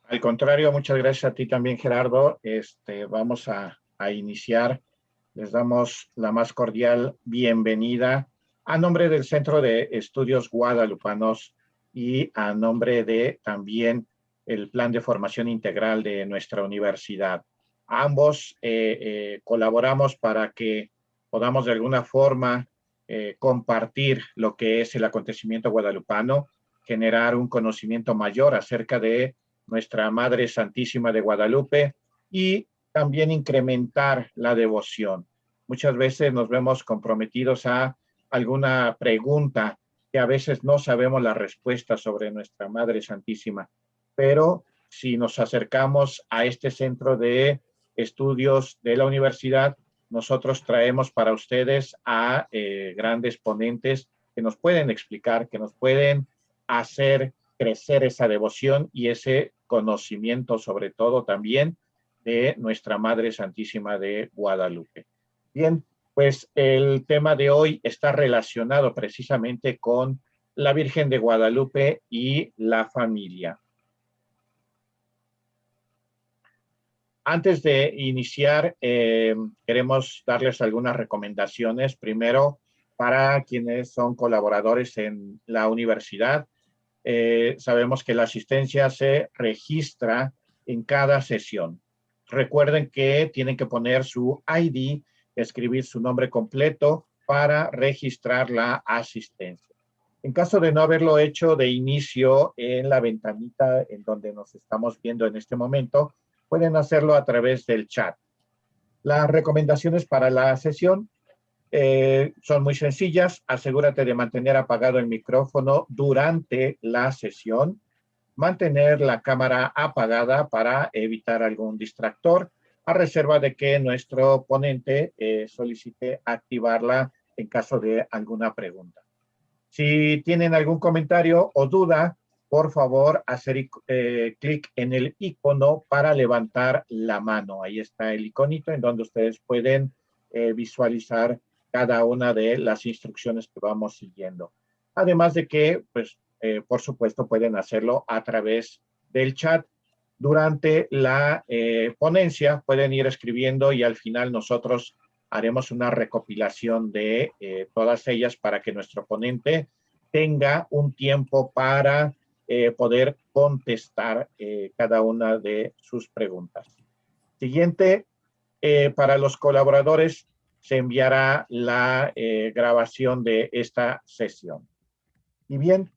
Al contrario, muchas gracias a ti también, Gerardo. Vamos a iniciar. Les damos la más cordial bienvenida a nombre del Centro de Estudios Guadalupanos y a nombre de también el Plan de Formación Integral de nuestra universidad. Ambos colaboramos para que podamos de alguna forma compartir lo que es el acontecimiento guadalupano, generar un conocimiento mayor acerca de nuestra Madre Santísima de Guadalupe y también incrementar la devoción. Muchas veces nos vemos comprometidos a alguna pregunta que a veces no sabemos la respuesta sobre nuestra Madre Santísima, pero si nos acercamos a este centro de estudios de la universidad, nosotros traemos para ustedes a grandes ponentes que nos pueden explicar, que nos pueden hacer crecer esa devoción y ese conocimiento, sobre todo también, de nuestra Madre Santísima de Guadalupe. Bien, pues el tema de hoy está relacionado precisamente con la Virgen de Guadalupe y la familia. Antes de iniciar, queremos darles algunas recomendaciones. Primero, para quienes son colaboradores en la universidad, sabemos que la asistencia se registra en cada sesión. Recuerden que tienen que poner su ID, escribir su nombre completo para registrar la asistencia. En caso de no haberlo hecho de inicio en la ventanita en donde nos estamos viendo en este momento, pueden hacerlo a través del chat. Las recomendaciones para la sesión son muy sencillas. Asegúrate de mantener apagado el micrófono durante la sesión. Mantener la cámara apagada para evitar algún distractor, a reserva de que nuestro ponente solicite activarla en caso de alguna pregunta. Si tienen algún comentario o duda, por favor, hacer clic en el icono para levantar la mano. Ahí está el iconito en donde ustedes pueden visualizar cada una de las instrucciones que vamos siguiendo. Además de que, pues, por supuesto, pueden hacerlo a través del chat. Durante la ponencia pueden ir escribiendo y al final nosotros haremos una recopilación de todas ellas para que nuestro ponente tenga un tiempo para poder contestar cada una de sus preguntas. Siguiente, para los colaboradores se enviará la grabación de esta sesión. Y bien,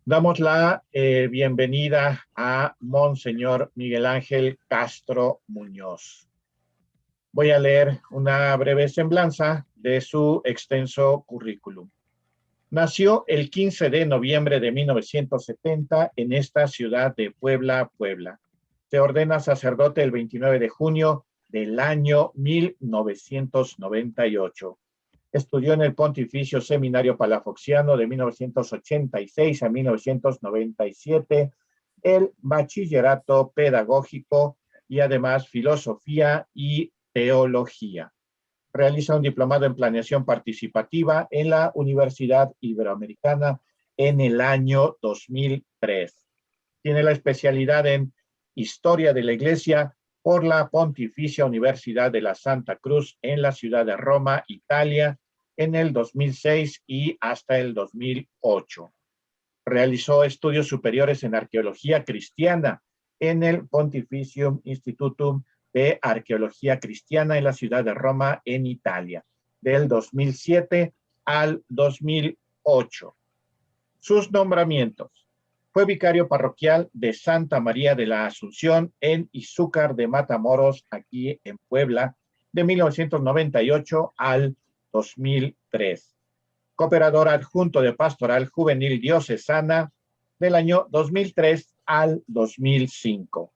damos la bienvenida a Monseñor Miguel Ángel Castro Muñoz. Voy a leer una breve semblanza de su extenso currículum. Nació el 15 de noviembre de 1970 en esta ciudad de Puebla, Puebla. Se ordena sacerdote el 29 de junio del año 1998. Estudió en el Pontificio Seminario Palafoxiano de 1986 a 1997 el bachillerato pedagógico y además filosofía y teología. Realiza un diplomado en planeación participativa en la Universidad Iberoamericana en el año 2003. Tiene la especialidad en Historia de la Iglesia por la Pontificia Universidad de la Santa Cruz en la ciudad de Roma, Italia, en el 2006 y hasta el 2008. Realizó estudios superiores en arqueología cristiana en el Pontificium Institutum de Arqueología Cristiana en la ciudad de Roma, en Italia, del 2007 al 2008. Sus nombramientos. Fue vicario parroquial de Santa María de la Asunción en Izúcar de Matamoros, aquí en Puebla, de 1998 al 2003. Cooperador adjunto de Pastoral Juvenil Diocesana del año 2003 al 2005.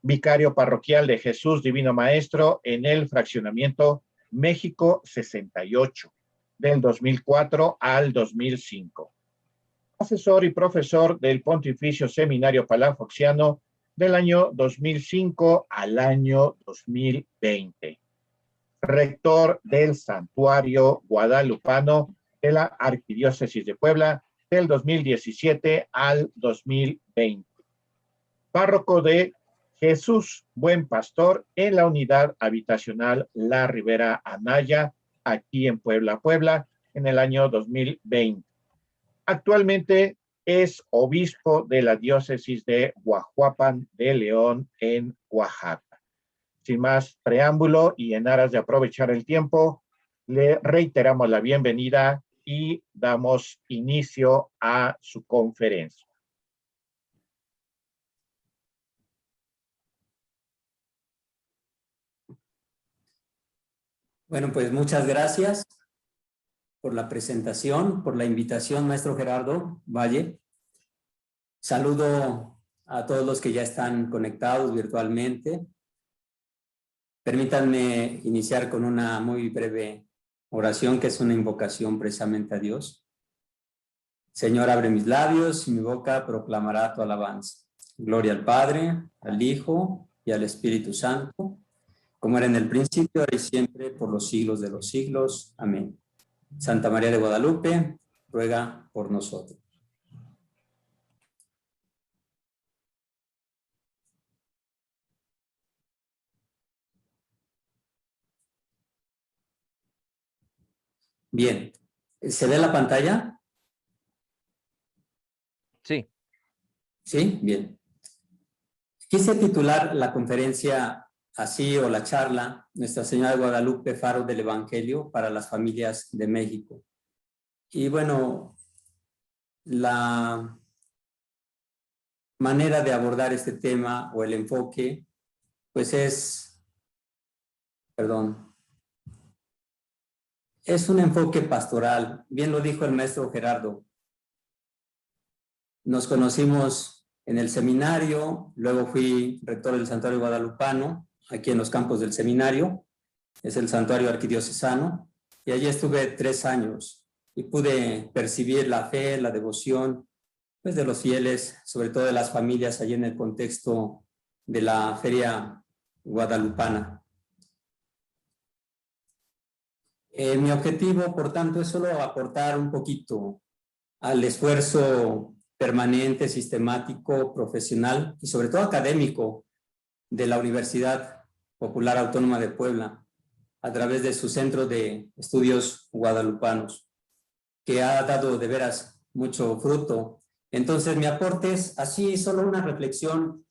Vicario parroquial de Jesús Divino Maestro en el fraccionamiento México 68, del 2004 al 2005. Asesor y profesor del Pontificio Seminario Palafoxiano del año 2005 al año 2020. Rector del Santuario Guadalupano de la Arquidiócesis de Puebla del 2017 al 2020. párroco de Jesús Buen Pastor en la unidad habitacional La Ribera Anaya, aquí en Puebla, en el año 2020. Actualmente es obispo de la diócesis de Guajuapan de León, en Oaxaca. Sin más preámbulo y en aras de aprovechar el tiempo, le reiteramos la bienvenida y damos inicio a su conferencia. Bueno, pues muchas gracias por la presentación, por la invitación, maestro Gerardo Valle. Saludo a todos los que ya están conectados virtualmente. Permítanme iniciar con una muy breve oración, que es una invocación precisamente a Dios. Señor, abre mis labios y mi boca proclamará tu alabanza. Gloria al Padre, al Hijo y al Espíritu Santo, como era en el principio, ahora y siempre, por los siglos de los siglos. Amén. Santa María de Guadalupe, ruega por nosotros. Bien, ¿se ve la pantalla? Sí. Sí, bien. Quise titular la conferencia así, o la charla, Nuestra Señora de Guadalupe, Faro del Evangelio para las Familias de México. Y bueno, la manera de abordar este tema o el enfoque, pues es un enfoque pastoral. Bien lo dijo el maestro Gerardo. Nos conocimos en el seminario, luego fui rector del Santuario Guadalupano, aquí en los campos del seminario, es el Santuario Arquidiocesano, y allí estuve 3 años y pude percibir la fe, la devoción, pues de los fieles, sobre todo de las familias allí en el contexto de la Feria Guadalupana. Mi objetivo, por tanto, es solo aportar un poquito al esfuerzo permanente, sistemático, profesional y sobre todo académico de la Universidad Popular Autónoma de Puebla a través de su Centro de Estudios Guadalupanos, que ha dado de veras mucho fruto. Entonces mi aporte es así, solo una reflexión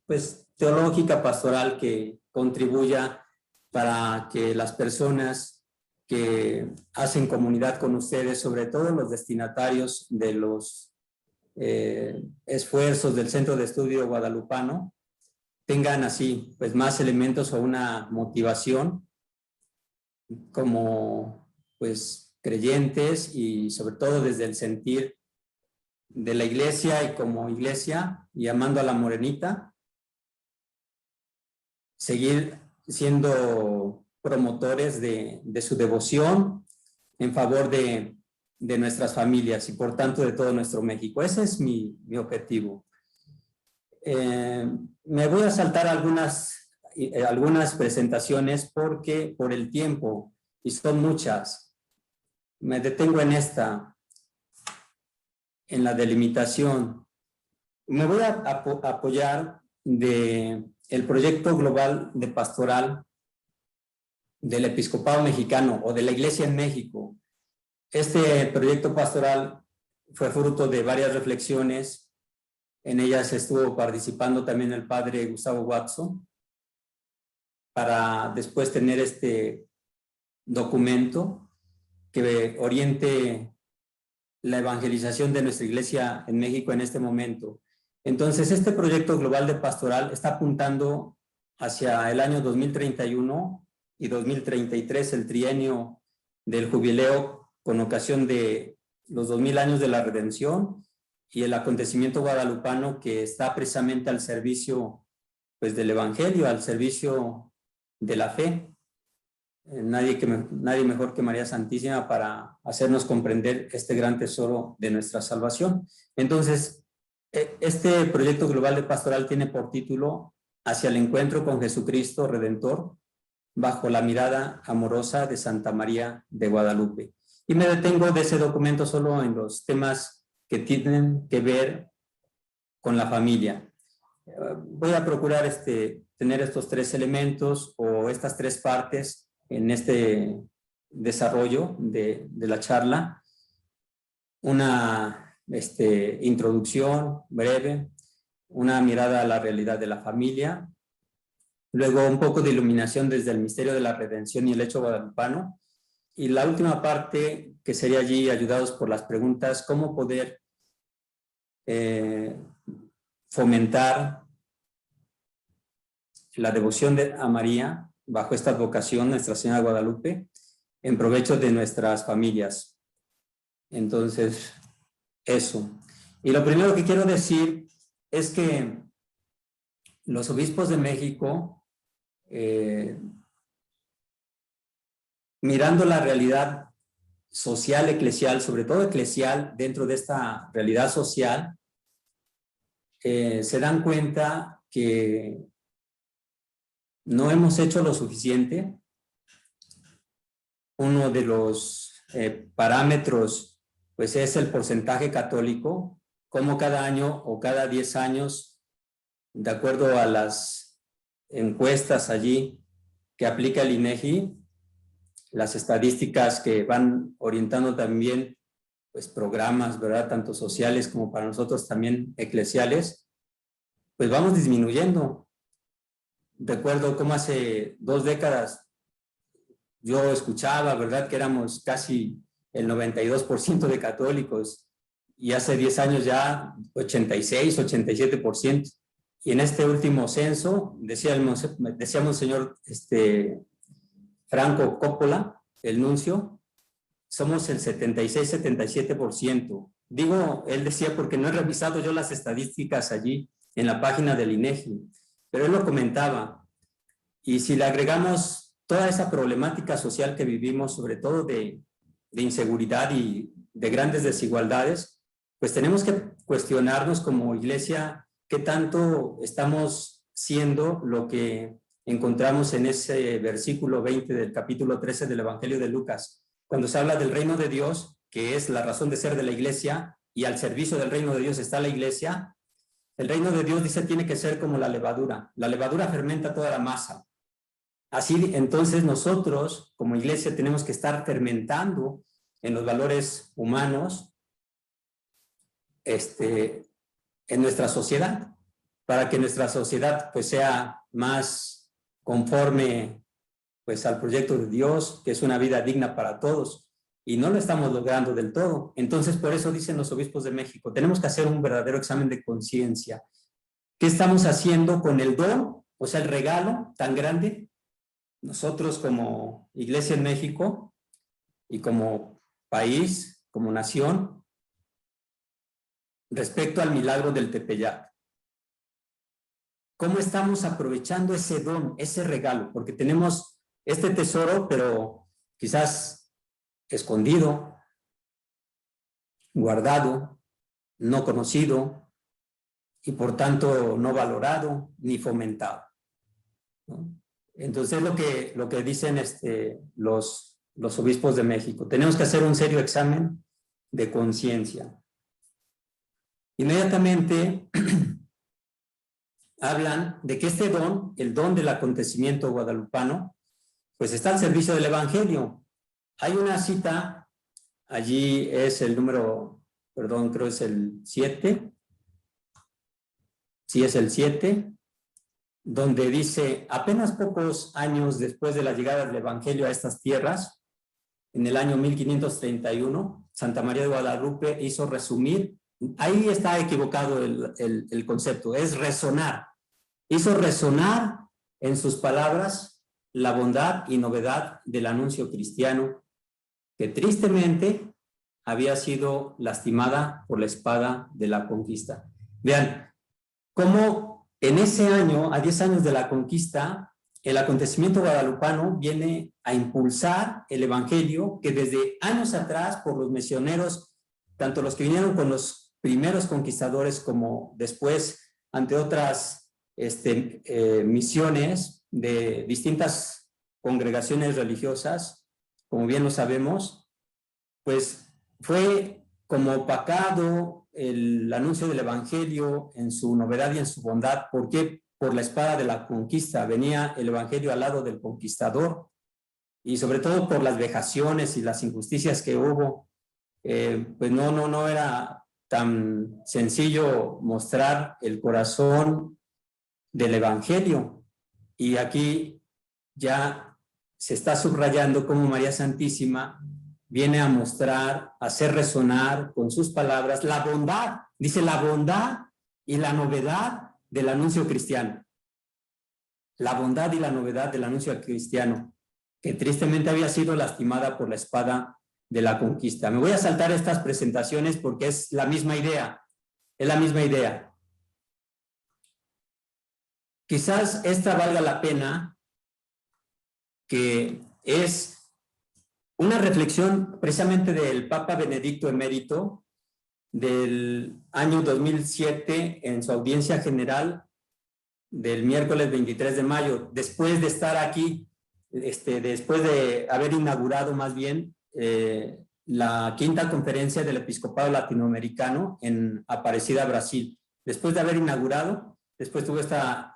pues teológica, pastoral, que contribuya para que las personas que hacen comunidad con ustedes, sobre todo los destinatarios de los esfuerzos del Centro de Estudio Guadalupano, tengan así pues más elementos o una motivación como pues creyentes, y sobre todo desde el sentir de la iglesia y como iglesia, y amando a la morenita, seguir siendo promotores de su devoción en favor de nuestras familias y por tanto de todo nuestro México. Ese es mi objetivo. Me voy a saltar algunas presentaciones porque por el tiempo, y son muchas, me detengo en esta, en la delimitación. Me voy a apoyar del proyecto global de pastoral del Episcopado Mexicano o de la Iglesia en México. Este proyecto pastoral fue fruto de varias reflexiones. En ellas estuvo participando también el padre Gustavo Watson, para después tener este documento que oriente la evangelización de nuestra iglesia en México en este momento. Entonces, este proyecto global de pastoral está apuntando hacia el año 2031 y 2033, el trienio del jubileo con ocasión de los 2000 años de la redención y el acontecimiento guadalupano, que está precisamente al servicio pues del evangelio, al servicio de la fe. Nadie mejor que María Santísima para hacernos comprender este gran tesoro de nuestra salvación. Entonces, este proyecto global de pastoral tiene por título Hacia el encuentro con Jesucristo Redentor, bajo la mirada amorosa de Santa María de Guadalupe. Y me detengo de ese documento solo en los temas que tienen que ver con la familia. voy a procurar tener estos 3 elementos o estas 3 partes en este desarrollo de la charla. Una introducción breve, una mirada a la realidad de la familia, luego un poco de iluminación desde el misterio de la redención y el hecho guadalupano, y la última parte, que sería allí, ayudados por las preguntas, cómo poder fomentar la devoción a María bajo esta advocación, Nuestra Señora de Guadalupe, en provecho de nuestras familias. Entonces, eso. Y lo primero que quiero decir es que los obispos de México, mirando la realidad social, eclesial, sobre todo eclesial, dentro de esta realidad social, se dan cuenta que no hemos hecho lo suficiente. Uno de los parámetros, pues, es el porcentaje católico, como cada año o cada 10 años, de acuerdo a las encuestas allí que aplica el INEGI, las estadísticas que van orientando también, pues, programas, ¿verdad?, tanto sociales como para nosotros también eclesiales, pues vamos disminuyendo. Recuerdo cómo hace 2 décadas yo escuchaba, ¿verdad?, que éramos casi el 92% de católicos, y hace 10 años ya 86, 87%. Y en este último censo, decíamos señor Franco Coppola, el nuncio, somos el 76, 77%. Digo, él decía porque no he revisado yo las estadísticas allí en la página del INEGI, pero él lo comentaba. Y si le agregamos toda esa problemática social que vivimos, sobre todo de inseguridad y de grandes desigualdades, pues tenemos que cuestionarnos como iglesia qué tanto estamos siendo lo que encontramos en ese versículo 20 del capítulo 13 del Evangelio de Lucas, cuando se habla del reino de Dios, que es la razón de ser de la iglesia, y al servicio del reino de Dios está la iglesia. El reino de Dios, dice, tiene que ser como la levadura. La levadura fermenta toda la masa. Así, entonces, nosotros como iglesia tenemos que estar fermentando en los valores humanos en nuestra sociedad, para que nuestra sociedad, pues, sea más conforme, pues, al proyecto de Dios, que es una vida digna para todos, y no lo estamos logrando del todo. Entonces, por eso dicen los obispos de México, tenemos que hacer un verdadero examen de conciencia. ¿Qué estamos haciendo con el don, o sea, el regalo tan grande? Nosotros como Iglesia en México y como país, como nación, respecto al milagro del Tepeyac. ¿Cómo estamos aprovechando ese don, ese regalo? Porque tenemos este tesoro, pero quizás escondido, guardado, no conocido y por tanto no valorado ni fomentado, ¿no? Entonces lo que dicen los obispos de México. Tenemos que hacer un serio examen de conciencia. Inmediatamente hablan de que este don, el don del acontecimiento guadalupano, pues está al servicio del Evangelio. Hay una cita, allí es el número, perdón, creo es el 7. Sí, es el 7. Donde dice, apenas pocos años después de la llegada del Evangelio a estas tierras, en el año 1531, Santa María de Guadalupe hizo resumir, ahí está equivocado el concepto, es resonar. Hizo resonar en sus palabras la bondad y novedad del anuncio cristiano, que tristemente había sido lastimada por la espada de la conquista. Vean, cómo en ese año, a 10 años de la conquista, el acontecimiento guadalupano viene a impulsar el Evangelio que desde años atrás, por los misioneros, tanto los que vinieron con los primeros conquistadores como después ante otras misiones de distintas congregaciones religiosas, como bien lo sabemos, pues fue como opacado, el anuncio del Evangelio en su novedad y en su bondad. ¿Por qué? Por la espada de la conquista. Venía el Evangelio al lado del conquistador, y sobre todo por las vejaciones y las injusticias que hubo. Pues no era tan sencillo mostrar el corazón del Evangelio. Y aquí ya se está subrayando cómo María Santísima viene a mostrar, a hacer resonar con sus palabras la bondad, dice, la bondad y la novedad del anuncio cristiano. La bondad y la novedad del anuncio cristiano, que tristemente había sido lastimada por la espada de la conquista. Me voy a saltar estas presentaciones porque es la misma idea, es la misma idea. Quizás esta valga la pena, que es una reflexión precisamente del Papa Benedicto Emérito del año 2007 en su audiencia general del miércoles 23 de mayo, después de estar aquí, después de haber inaugurado más bien la quinta conferencia del Episcopado Latinoamericano en Aparecida, Brasil. Después de haber inaugurado, después tuvo esta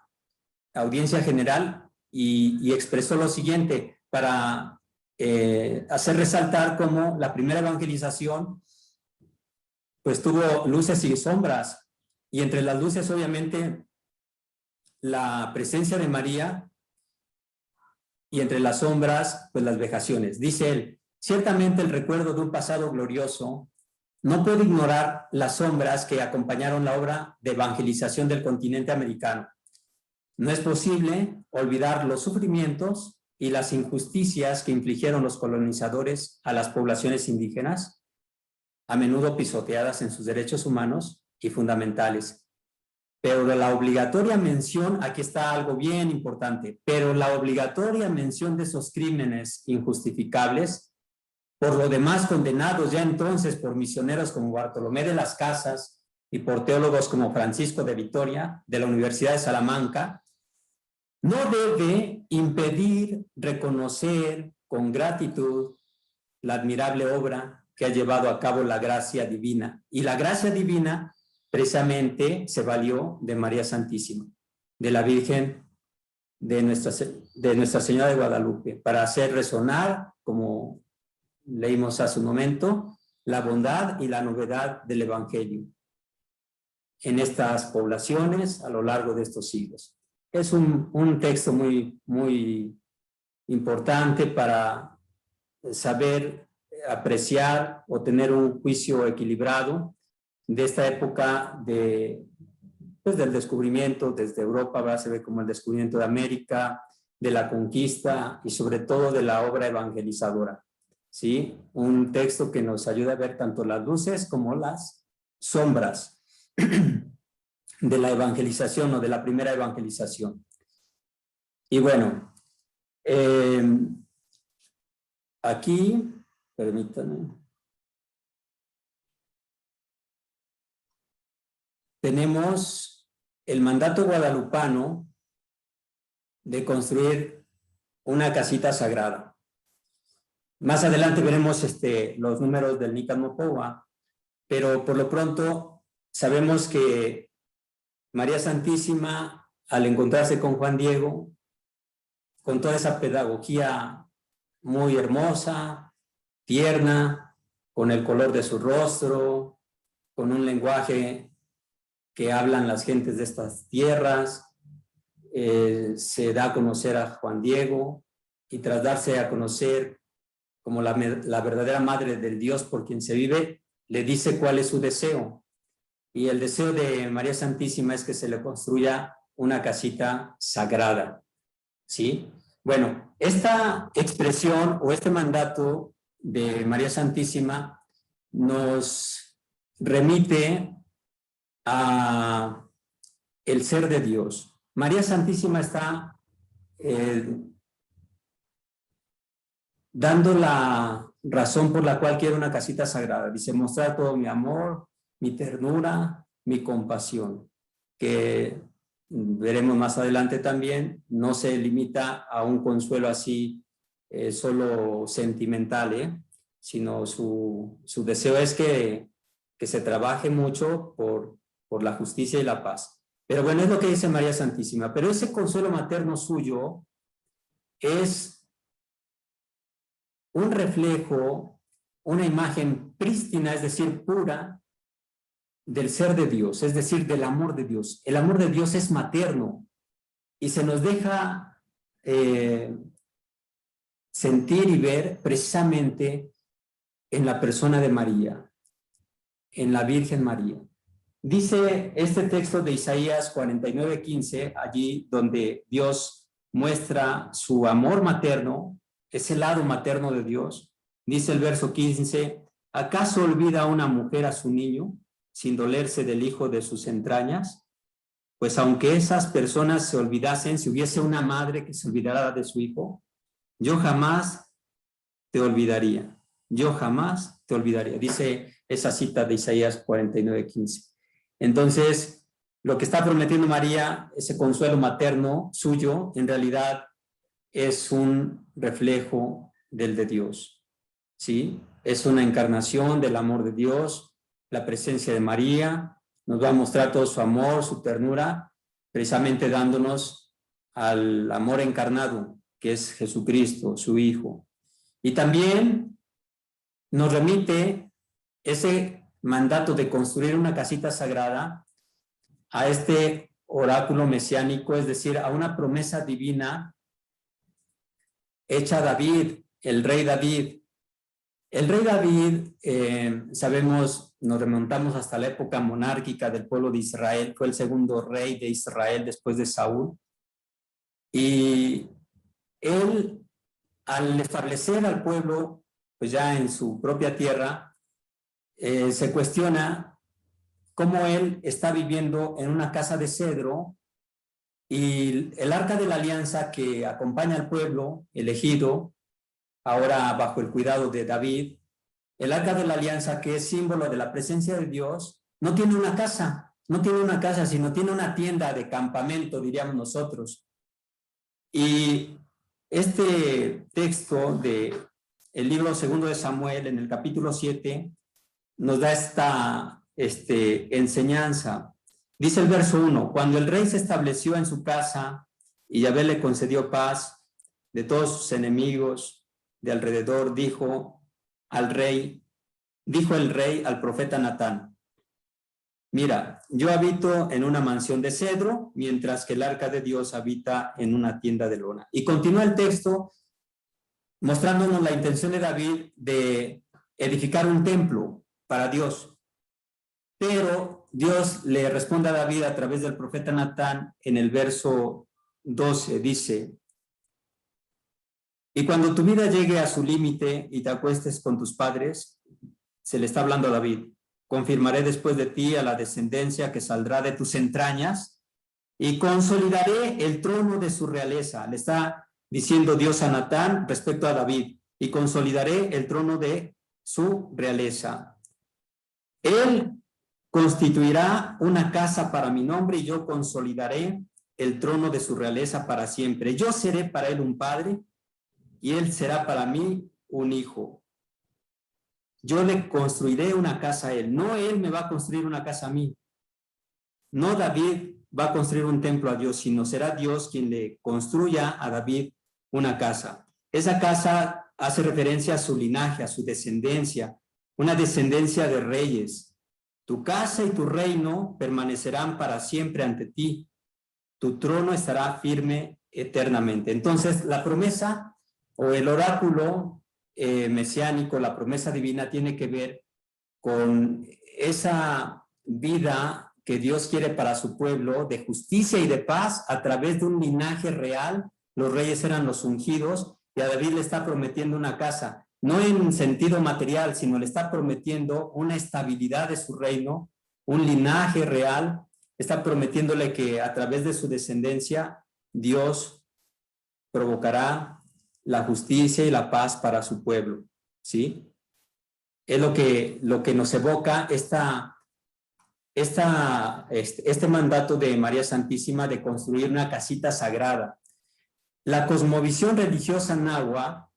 audiencia general y expresó lo siguiente para hacer resaltar cómo la primera evangelización pues tuvo luces y sombras, y entre las luces obviamente la presencia de María, y entre las sombras pues las vejaciones. Dice él: ciertamente el recuerdo de un pasado glorioso no puede ignorar las sombras que acompañaron la obra de evangelización del continente americano. No es posible olvidar los sufrimientos y las injusticias que infligieron los colonizadores a las poblaciones indígenas, a menudo pisoteadas en sus derechos humanos y fundamentales. Pero la obligatoria mención, aquí está algo bien importante, pero la obligatoria mención de esos crímenes injustificables, por lo demás condenados ya entonces por misioneros como Bartolomé de las Casas y por teólogos como Francisco de Vitoria, de la Universidad de Salamanca, no debe impedir reconocer con gratitud la admirable obra que ha llevado a cabo la gracia divina. Y la gracia divina precisamente se valió de María Santísima, de la Virgen de Nuestra Señora de Guadalupe, para hacer resonar, como leímos hace un momento, la bondad y la novedad del Evangelio en estas poblaciones a lo largo de estos siglos. Es un texto muy importante para saber apreciar o tener un juicio equilibrado de esta época del descubrimiento desde Europa. Se ve como el descubrimiento de América, de la conquista y sobre todo de la obra evangelizadora. ¿Sí? Un texto que nos ayuda a ver tanto las luces como las sombras de la evangelización o de la primera evangelización. Y bueno, aquí, permítanme, tenemos el mandato guadalupano de construir una casita sagrada. Más adelante veremos los números del Nican Mopoa, pero por lo pronto sabemos que María Santísima, al encontrarse con Juan Diego, con toda esa pedagogía muy hermosa, tierna, con el color de su rostro, con un lenguaje que hablan las gentes de estas tierras, se da a conocer a Juan Diego, y tras darse a conocer como la verdadera madre del Dios por quien se vive, le dice cuál es su deseo. Y el deseo de María Santísima es que se le construya una casita sagrada. ¿Sí? Bueno, esta expresión o este mandato de María Santísima nos remite a el ser de Dios. María Santísima está dando la razón por la cual quiero una casita sagrada. Dice: mostrar todo mi amor, mi ternura, mi compasión, que veremos más adelante también, no se limita a un consuelo así solo sentimental, sino su deseo es que que se trabaje mucho por la justicia y la paz. Pero bueno, es lo que dice María Santísima. Pero ese consuelo materno suyo es un reflejo, una imagen prístina, es decir, pura, del ser de Dios, es decir, del amor de Dios. El amor de Dios es materno y se nos deja sentir y ver precisamente en la persona de María, en la Virgen María. Dice este texto de Isaías 49:15, allí donde Dios muestra su amor materno, ese lado materno de Dios. Dice el verso 15, ¿acaso olvida una mujer a su niño sin dolerse del hijo de sus entrañas? Pues aunque esas personas se olvidasen, si hubiese una madre que se olvidara de su hijo, yo jamás te olvidaría. Yo jamás te olvidaría. Dice esa cita de Isaías 49:15. Entonces, lo que está prometiendo María, ese consuelo materno suyo, en realidad es un reflejo del de Dios, ¿sí? Es una encarnación del amor de Dios, la presencia de María, nos va a mostrar todo su amor, su ternura, precisamente dándonos al amor encarnado, que es Jesucristo, su Hijo. Y también nos remite ese mandato de construir una casita sagrada a este oráculo mesiánico, es decir, a una promesa divina hecha a David, el rey David. El rey David, sabemos, nos remontamos hasta la época monárquica del pueblo de Israel, fue el segundo rey de Israel después de Saúl, y él, al establecer al pueblo, pues ya en su propia tierra, se cuestiona cómo él está viviendo en una casa de cedro y el arca de la alianza que acompaña al pueblo elegido, ahora bajo el cuidado de David, el arca de la alianza que es símbolo de la presencia de Dios, no tiene una casa, sino tiene una tienda de campamento, diríamos nosotros. Y este texto de el libro 2 de Samuel, en el capítulo 7, nos da esta enseñanza. Dice el verso 1, cuando el rey se estableció en su casa y Yahvé le concedió paz de todos sus enemigos de alrededor, dijo el rey al profeta Natán, mira, yo habito en una mansión de cedro, mientras que el arca de Dios habita en una tienda de lona. Y continúa el texto mostrándonos la intención de David de edificar un templo para Dios. Pero Dios le responde a David a través del profeta Natán en el verso 12, dice, y cuando tu vida llegue a su límite y te acuestes con tus padres, se le está hablando a David, confirmaré después de ti a la descendencia que saldrá de tus entrañas y consolidaré el trono de su realeza. Le está diciendo Dios a Natán respecto a David, y consolidaré el trono de su realeza. Él constituirá una casa para mi nombre y yo consolidaré el trono de su realeza para siempre. Yo seré para él un padre y él será para mí un hijo. Yo le construiré una casa a él. No él me va a construir una casa a mí. No David va a construir un templo a Dios, sino será Dios quien le construya a David una casa. Esa casa hace referencia a su linaje, a su descendencia, una descendencia de reyes. Tu casa y tu reino permanecerán para siempre ante ti. Tu trono estará firme eternamente. Entonces, la promesa o el oráculo mesiánico, la promesa divina, tiene que ver con esa vida que Dios quiere para su pueblo, de justicia y de paz a través de un linaje real. Los reyes eran los ungidos y a David le está prometiendo una casa, no en sentido material, sino le está prometiendo una estabilidad de su reino, un linaje real. Está prometiéndole que a través de su descendencia Dios provocará la justicia y la paz para su pueblo, ¿sí? Es lo que nos evoca este mandato de María Santísima de construir una casita sagrada. La cosmovisión religiosa náhuatl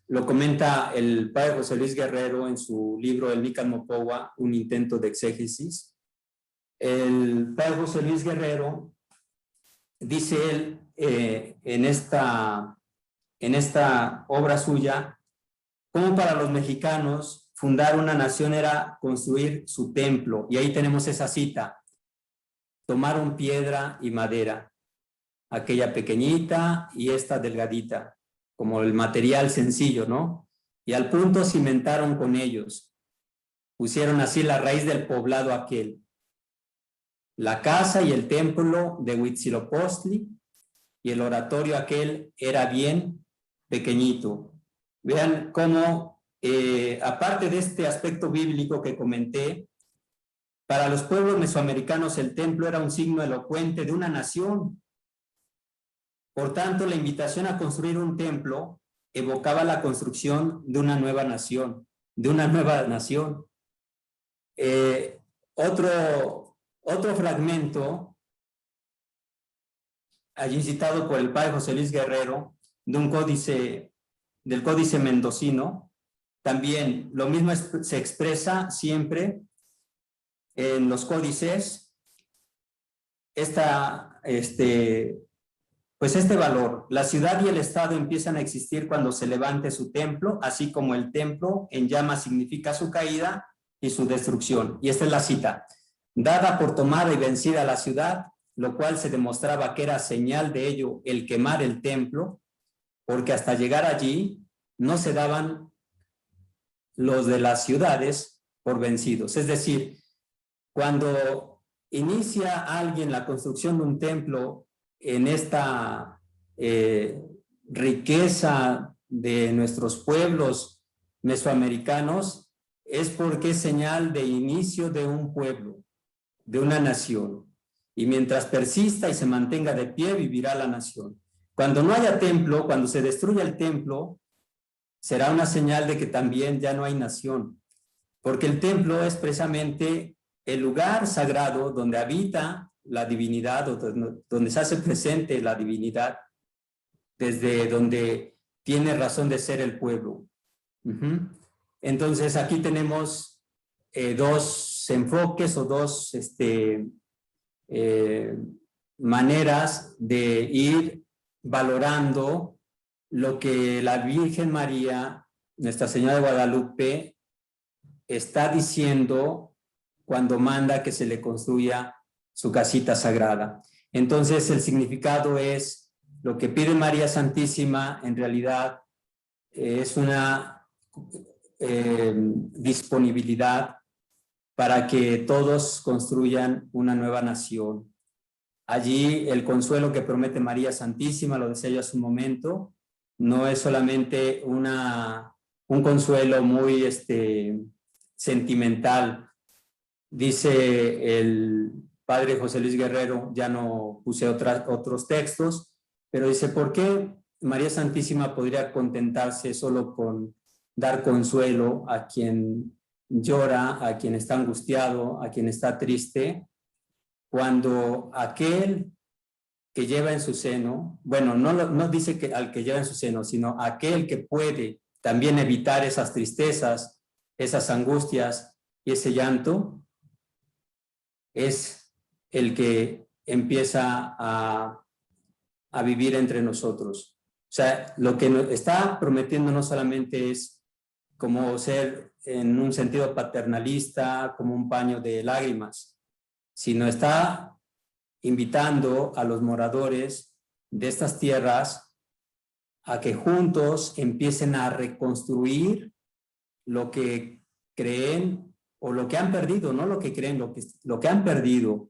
lo comenta el padre José Luis Guerrero en su libro El Nican Mopowa, un intento de exégesis. El padre José Luis Guerrero, dice él en esta obra suya, cómo para los mexicanos fundar una nación era construir su templo. Y ahí tenemos esa cita: tomaron piedra y madera, aquella pequeñita y esta delgadita, como el material sencillo, ¿no? Y al punto cimentaron con ellos. Pusieron así la raíz del poblado aquel. La casa y el templo de Huitzilopochtli y el oratorio aquel era bien pequeñito. Vean cómo, aparte de este aspecto bíblico que comenté, para los pueblos mesoamericanos el templo era un signo elocuente de una nación. Por tanto, la invitación a construir un templo evocaba la construcción de una nueva nación, Otro fragmento, allí citado por el padre José Luis Guerrero, de un códice, del Códice Mendocino, también lo mismo se expresa siempre en los códices, pues este valor: la ciudad y el estado empiezan a existir cuando se levante su templo, así como el templo en llamas significa su caída y su destrucción. Y esta es la cita: dada por tomada y vencida la ciudad, lo cual se demostraba que era señal de ello el quemar el templo, porque hasta llegar allí no se daban los de las ciudades por vencidos. Es decir, cuando inicia alguien la construcción de un templo en esta riqueza de nuestros pueblos mesoamericanos, es porque es señal de inicio de un pueblo, de una nación. Y mientras persista y se mantenga de pie, vivirá la nación. Cuando no haya templo, cuando se destruya el templo, será una señal de que también ya no hay nación, porque el templo es precisamente el lugar sagrado donde habita la divinidad, o donde se hace presente la divinidad, desde donde tiene razón de ser el pueblo. Entonces aquí tenemos dos enfoques o dos maneras de ir valorando lo que la Virgen María, Nuestra Señora de Guadalupe, está diciendo cuando manda que se le construya su casita sagrada. Entonces el significado es: lo que pide María Santísima en realidad es una disponibilidad para que todos construyan una nueva nación. Allí el consuelo que promete María Santísima, lo decía yo hace un momento, no es solamente un consuelo muy sentimental. Dice el padre José Luis Guerrero, ya no puse otros textos, pero dice: ¿por qué María Santísima podría contentarse solo con dar consuelo a quien llora, a quien está angustiado, a quien está triste, cuando aquel que lleva en su seno, bueno, no dice que al que lleva en su seno, sino aquel que puede también evitar esas tristezas, esas angustias y ese llanto, es el que empieza a vivir entre nosotros? O sea, lo que nos está prometiendo no solamente es como ser en un sentido paternalista, como un paño de lágrimas, sino está invitando a los moradores de estas tierras a que juntos empiecen a reconstruir lo que creen o lo que han perdido, no lo que creen, lo que han perdido.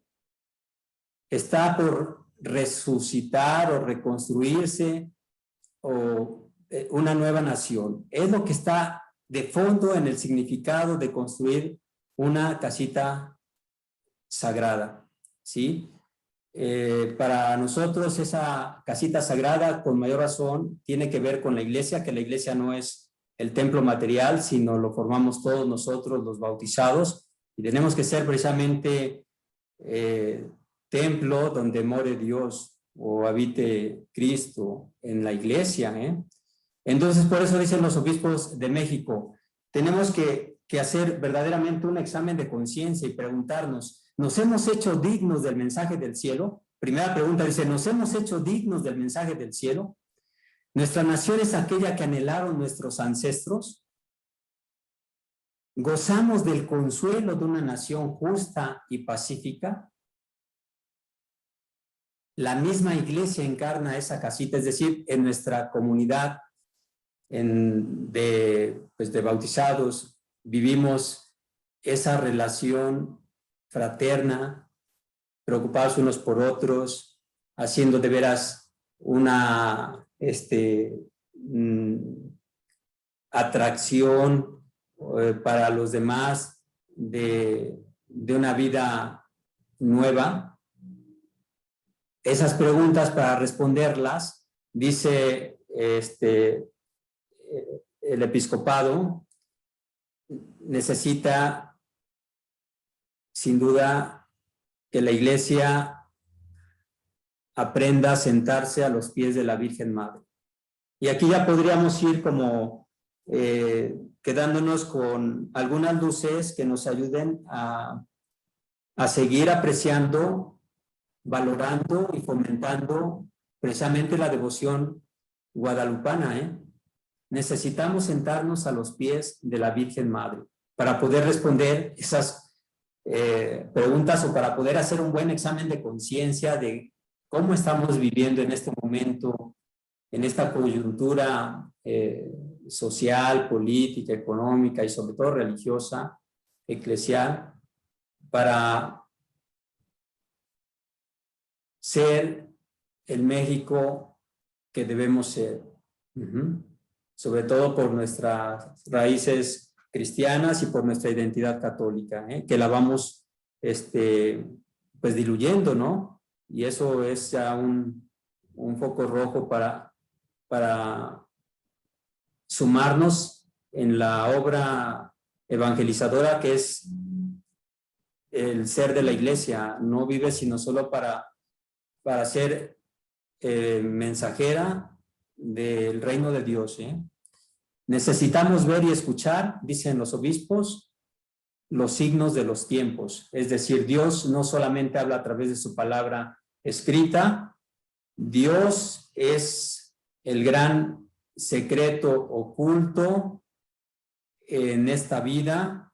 Está por resucitar o reconstruirse o una nueva nación. Es lo que está de fondo en el significado de construir una casita sagrada, ¿sí? Para nosotros esa casita sagrada, con mayor razón, tiene que ver con la iglesia, que la iglesia no es el templo material, sino lo formamos todos nosotros los bautizados, y tenemos que ser precisamente templo donde more Dios o habite Cristo en la iglesia, Entonces, por eso dicen los obispos de México, tenemos que hacer verdaderamente un examen de conciencia y preguntarnos, ¿nos hemos hecho dignos del mensaje del cielo? Primera pregunta dice, ¿nos hemos hecho dignos del mensaje del cielo? ¿Nuestra nación es aquella que anhelaron nuestros ancestros? ¿Gozamos del consuelo de una nación justa y pacífica? La misma iglesia encarna esa casita, es decir, en nuestra comunidad de bautizados, vivimos esa relación fraterna, preocupados unos por otros, haciendo de veras una atracción para los demás de una vida nueva. Esas preguntas, para responderlas, dice el episcopado, necesita sin duda que la iglesia aprenda a sentarse a los pies de la Virgen Madre. Y aquí ya podríamos ir como quedándonos con algunas luces que nos ayuden a seguir apreciando, valorando y fomentando precisamente la devoción guadalupana. Necesitamos sentarnos a los pies de la Virgen Madre para poder responder esas preguntas o para poder hacer un buen examen de conciencia de cómo estamos viviendo en este momento, en esta coyuntura social, política, económica y sobre todo religiosa, eclesial, para ser el México que debemos ser. Sobre todo por nuestras raíces cristianas y por nuestra identidad católica, que la vamos pues diluyendo, ¿no? Y eso es ya un foco rojo para sumarnos en la obra evangelizadora que es el ser de la iglesia. No vive sino solo para ser mensajera del reino de Dios. Necesitamos ver y escuchar, dicen los obispos, los signos de los tiempos. Es decir, Dios no solamente habla a través de su palabra escrita, Dios es el gran secreto oculto en esta vida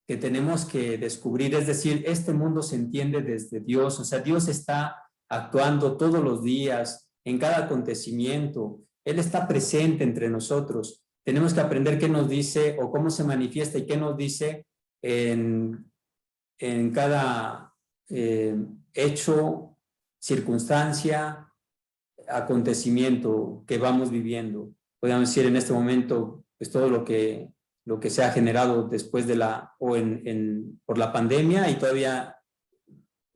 que tenemos que descubrir. Es decir, este mundo se entiende desde Dios, o sea, Dios está actuando todos los días, en cada acontecimiento. Él está presente entre nosotros. Tenemos que aprender qué nos dice o cómo se manifiesta y qué nos dice en cada hecho, circunstancia, acontecimiento que vamos viviendo. Podríamos decir en este momento, pues todo lo que se ha generado después de por la pandemia y todavía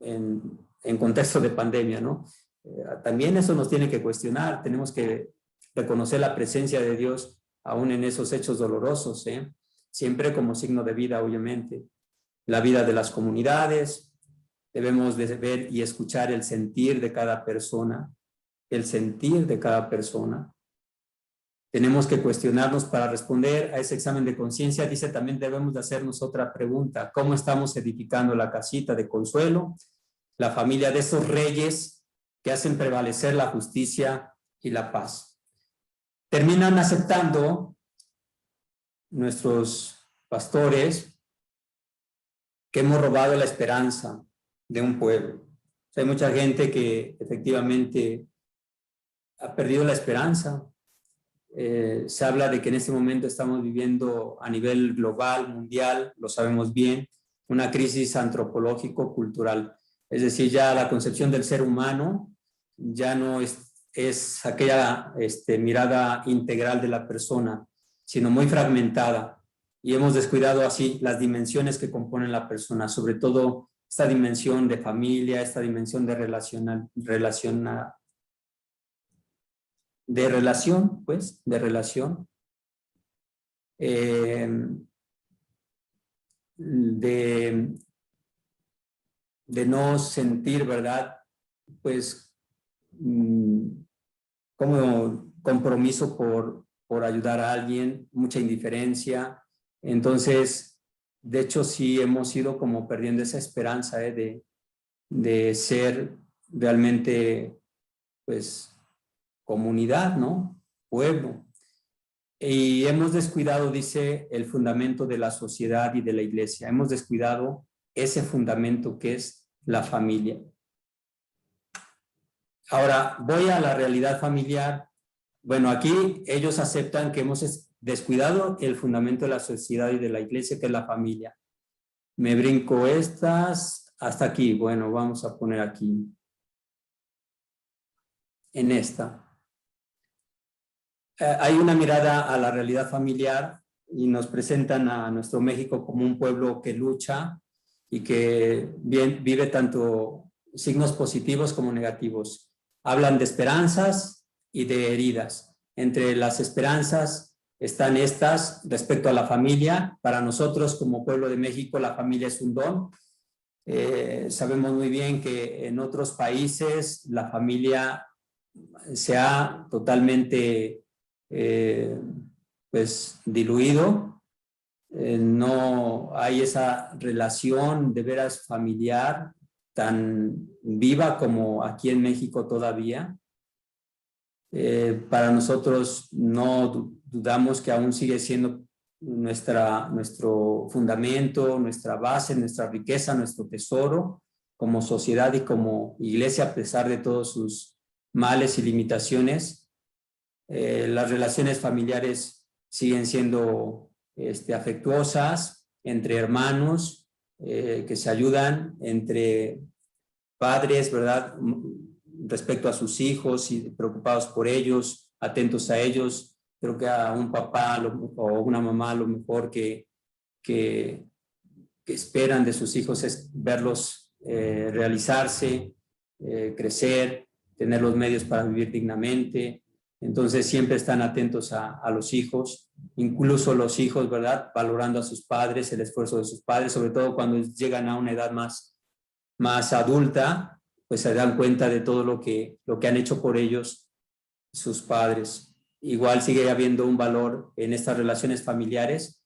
en contexto de pandemia, ¿no? También eso nos tiene que cuestionar. Tenemos que reconocer la presencia de Dios aún en esos hechos dolorosos, siempre como signo de vida, obviamente. La vida de las comunidades, debemos de ver y escuchar el sentir de cada persona, el sentir de cada persona. Tenemos que cuestionarnos para responder a ese examen de conciencia. Dice, también debemos de hacernos otra pregunta: ¿cómo estamos edificando la casita de consuelo, la familia de esos reyes que hacen prevalecer la justicia y la paz? Terminan aceptando nuestros pastores que hemos robado la esperanza de un pueblo. O sea, hay mucha gente que efectivamente ha perdido la esperanza. Se habla de que en este momento estamos viviendo a nivel global, mundial, lo sabemos bien, una crisis antropológico-cultural. Es decir, ya la concepción del ser humano ya no es aquella mirada integral de la persona, sino muy fragmentada. Y hemos descuidado así las dimensiones que componen la persona, sobre todo esta dimensión de familia, esta dimensión de relación, de no sentir, ¿verdad? Pues, ¿cómo compromiso por ayudar a alguien, mucha indiferencia. Entonces, de hecho, sí hemos ido como perdiendo esa esperanza de ser realmente, pues, comunidad, ¿no? Pueblo. Y hemos descuidado, dice, el fundamento de la sociedad y de la iglesia. Hemos descuidado ese fundamento que es la familia. Ahora, voy a la realidad familiar. Bueno, aquí ellos aceptan que hemos descuidado el fundamento de la sociedad y de la iglesia, que es la familia. Me brinco estas hasta aquí. Bueno, vamos a poner aquí, en esta. Hay una mirada a la realidad familiar y nos presentan a nuestro México como un pueblo que lucha y que vive tanto signos positivos como negativos. Hablan de esperanzas y de heridas. Entre las esperanzas están estas respecto a la familia. Para nosotros como pueblo de México la familia es un don. Sabemos muy bien que en otros países la familia se ha totalmente pues diluido, no hay esa relación de veras familiar tan viva como aquí en México todavía. Para nosotros no dudamos que aún sigue siendo nuestro fundamento, nuestra base, nuestra riqueza, nuestro tesoro como sociedad y como iglesia, a pesar de todos sus males y limitaciones. Las relaciones familiares siguen siendo afectuosas entre hermanos que se ayudan, entre padres, ¿verdad? Respecto a sus hijos y preocupados por ellos, atentos a ellos. Creo que a un papá o una mamá lo mejor que esperan de sus hijos es verlos realizarse, crecer, tener los medios para vivir dignamente. Entonces siempre están atentos a los hijos, incluso los hijos, ¿verdad? Valorando a sus padres, el esfuerzo de sus padres, sobre todo cuando llegan a una edad más adulta, pues se dan cuenta de todo lo que han hecho por ellos sus padres. Igual sigue habiendo un valor en estas relaciones familiares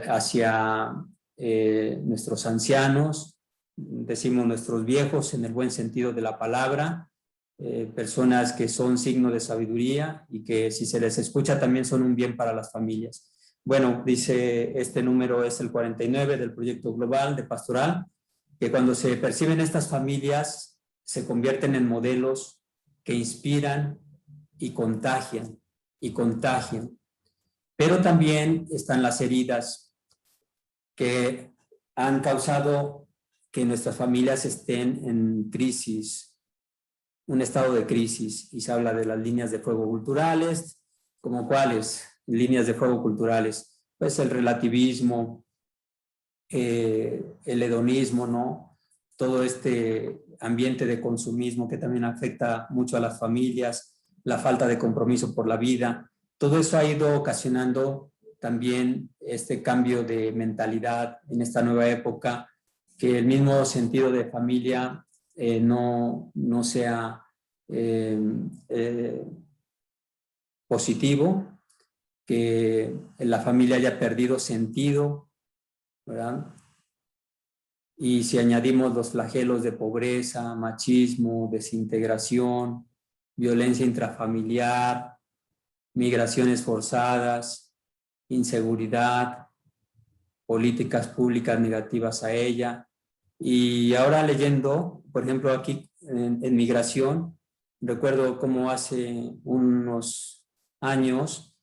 hacia nuestros ancianos, decimos nuestros viejos en el buen sentido de la palabra, personas que son signo de sabiduría y que si se les escucha también son un bien para las familias. Bueno, dice este número es el 49 del proyecto global de pastoral, que cuando se perciben estas familias se convierten en modelos que inspiran y contagian, pero también están las heridas que han causado que nuestras familias estén en crisis, un estado de crisis, y se habla de las líneas de fuego culturales. ¿Como cuáles líneas de fuego culturales? Pues el relativismo, el hedonismo, ¿no? Todo este ambiente de consumismo que también afecta mucho a las familias, la falta de compromiso por la vida. Todo eso ha ido ocasionando también este cambio de mentalidad en esta nueva época, que el mismo sentido de familia no sea positivo, que la familia haya perdido sentido, ¿verdad? Y si añadimos los flagelos de pobreza, machismo, desintegración, violencia intrafamiliar, migraciones forzadas, inseguridad, políticas públicas negativas a ella. Y ahora leyendo, por ejemplo, aquí en migración, recuerdo cómo hace unos años,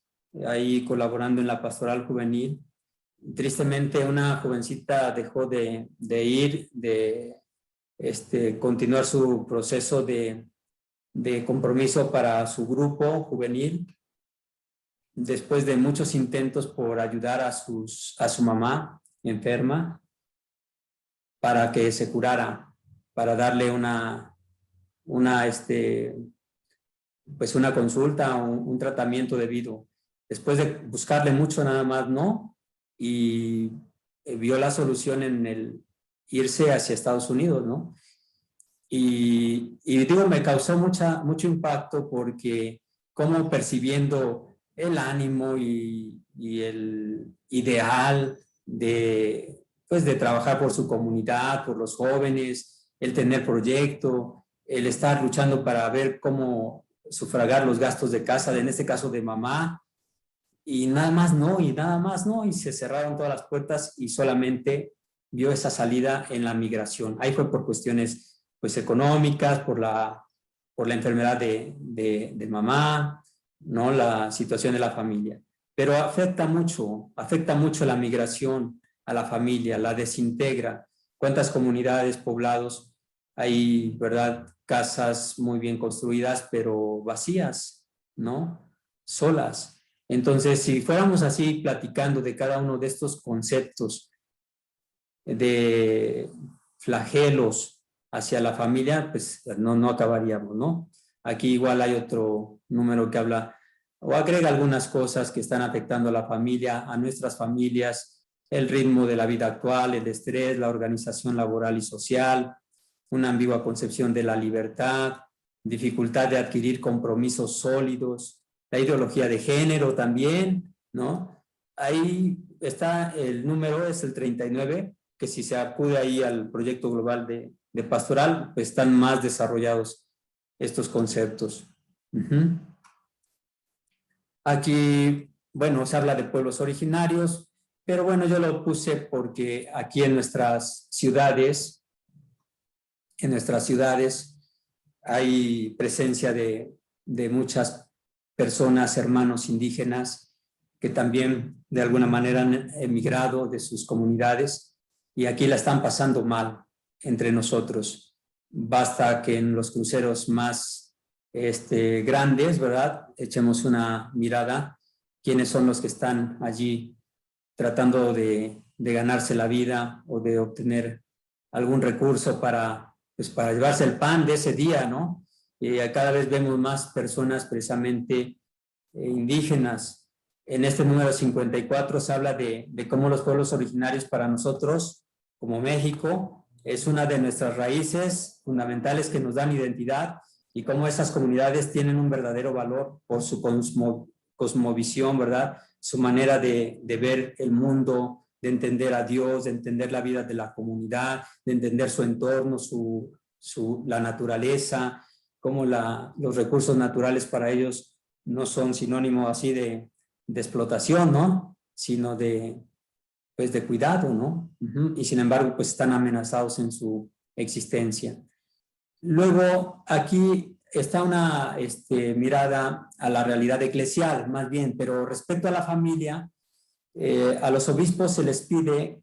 ahí colaborando en la pastoral juvenil, tristemente una jovencita dejó de ir, de continuar su proceso de compromiso para su grupo juvenil, después de muchos intentos por ayudar a su mamá enferma para que se curara, para darle una consulta, un tratamiento debido. Después de buscarle mucho, nada más no, y vio la solución en el irse hacia Estados Unidos, ¿no? Y digo, me causó mucho impacto porque como percibiendo el ánimo y el ideal pues de trabajar por su comunidad, por los jóvenes, el tener proyecto, el estar luchando para ver cómo sufragar los gastos de casa, en este caso de mamá, y nada más no, y se cerraron todas las puertas y solamente vio esa salida en la migración. Ahí fue por cuestiones pues económicas, por la enfermedad de mamá, ¿no? La situación de la familia. Pero afecta mucho la migración a la familia, la desintegra. ¿Cuántas comunidades, poblados hay, verdad? Casas muy bien construidas, pero vacías, ¿no? Solas. Entonces, si fuéramos así platicando de cada uno de estos conceptos de flagelos hacia la familia, pues no acabaríamos, ¿no? Aquí igual hay otro número que habla o agrega algunas cosas que están afectando a la familia, a nuestras familias, el ritmo de la vida actual, el estrés, la organización laboral y social, una ambigua concepción de la libertad, dificultad de adquirir compromisos sólidos, la ideología de género también, ¿no? Ahí está el número, es el 39, que si se acude ahí al proyecto global de pastoral, pues están más desarrollados estos conceptos. Aquí, bueno, se habla de pueblos originarios, pero bueno, yo lo puse porque aquí en nuestras ciudades hay presencia de muchas personas, hermanos indígenas, que también de alguna manera han emigrado de sus comunidades y aquí la están pasando mal entre nosotros. Basta que en los cruceros más grandes, ¿verdad?, echemos una mirada, quiénes son los que están allí tratando de ganarse la vida o de obtener algún recurso para llevarse el pan de ese día, ¿no? Cada vez vemos más personas precisamente indígenas. En este número 54 se habla de cómo los pueblos originarios para nosotros, como México, es una de nuestras raíces fundamentales que nos dan identidad y cómo esas comunidades tienen un verdadero valor por su cosmovisión, ¿verdad? Su manera de ver el mundo, de entender a Dios, de entender la vida de la comunidad, de entender su entorno, la naturaleza, cómo los recursos naturales para ellos no son sinónimo así de explotación, ¿no? Sino de cuidado, ¿no? Y sin embargo, pues están amenazados en su existencia. Luego, aquí está una mirada a la realidad eclesial, más bien, pero respecto a la familia, a los obispos se les pide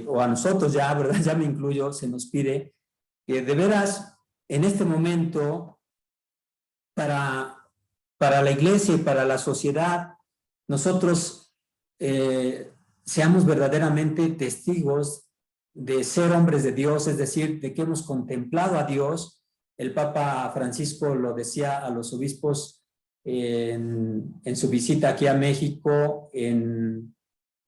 o a nosotros ya, ¿verdad? Ya me incluyo, se nos pide que de veras, en este momento, para la iglesia y para la sociedad, nosotros seamos verdaderamente testigos de ser hombres de Dios, es decir, de que hemos contemplado a Dios. El Papa Francisco lo decía a los obispos en su visita aquí a México, en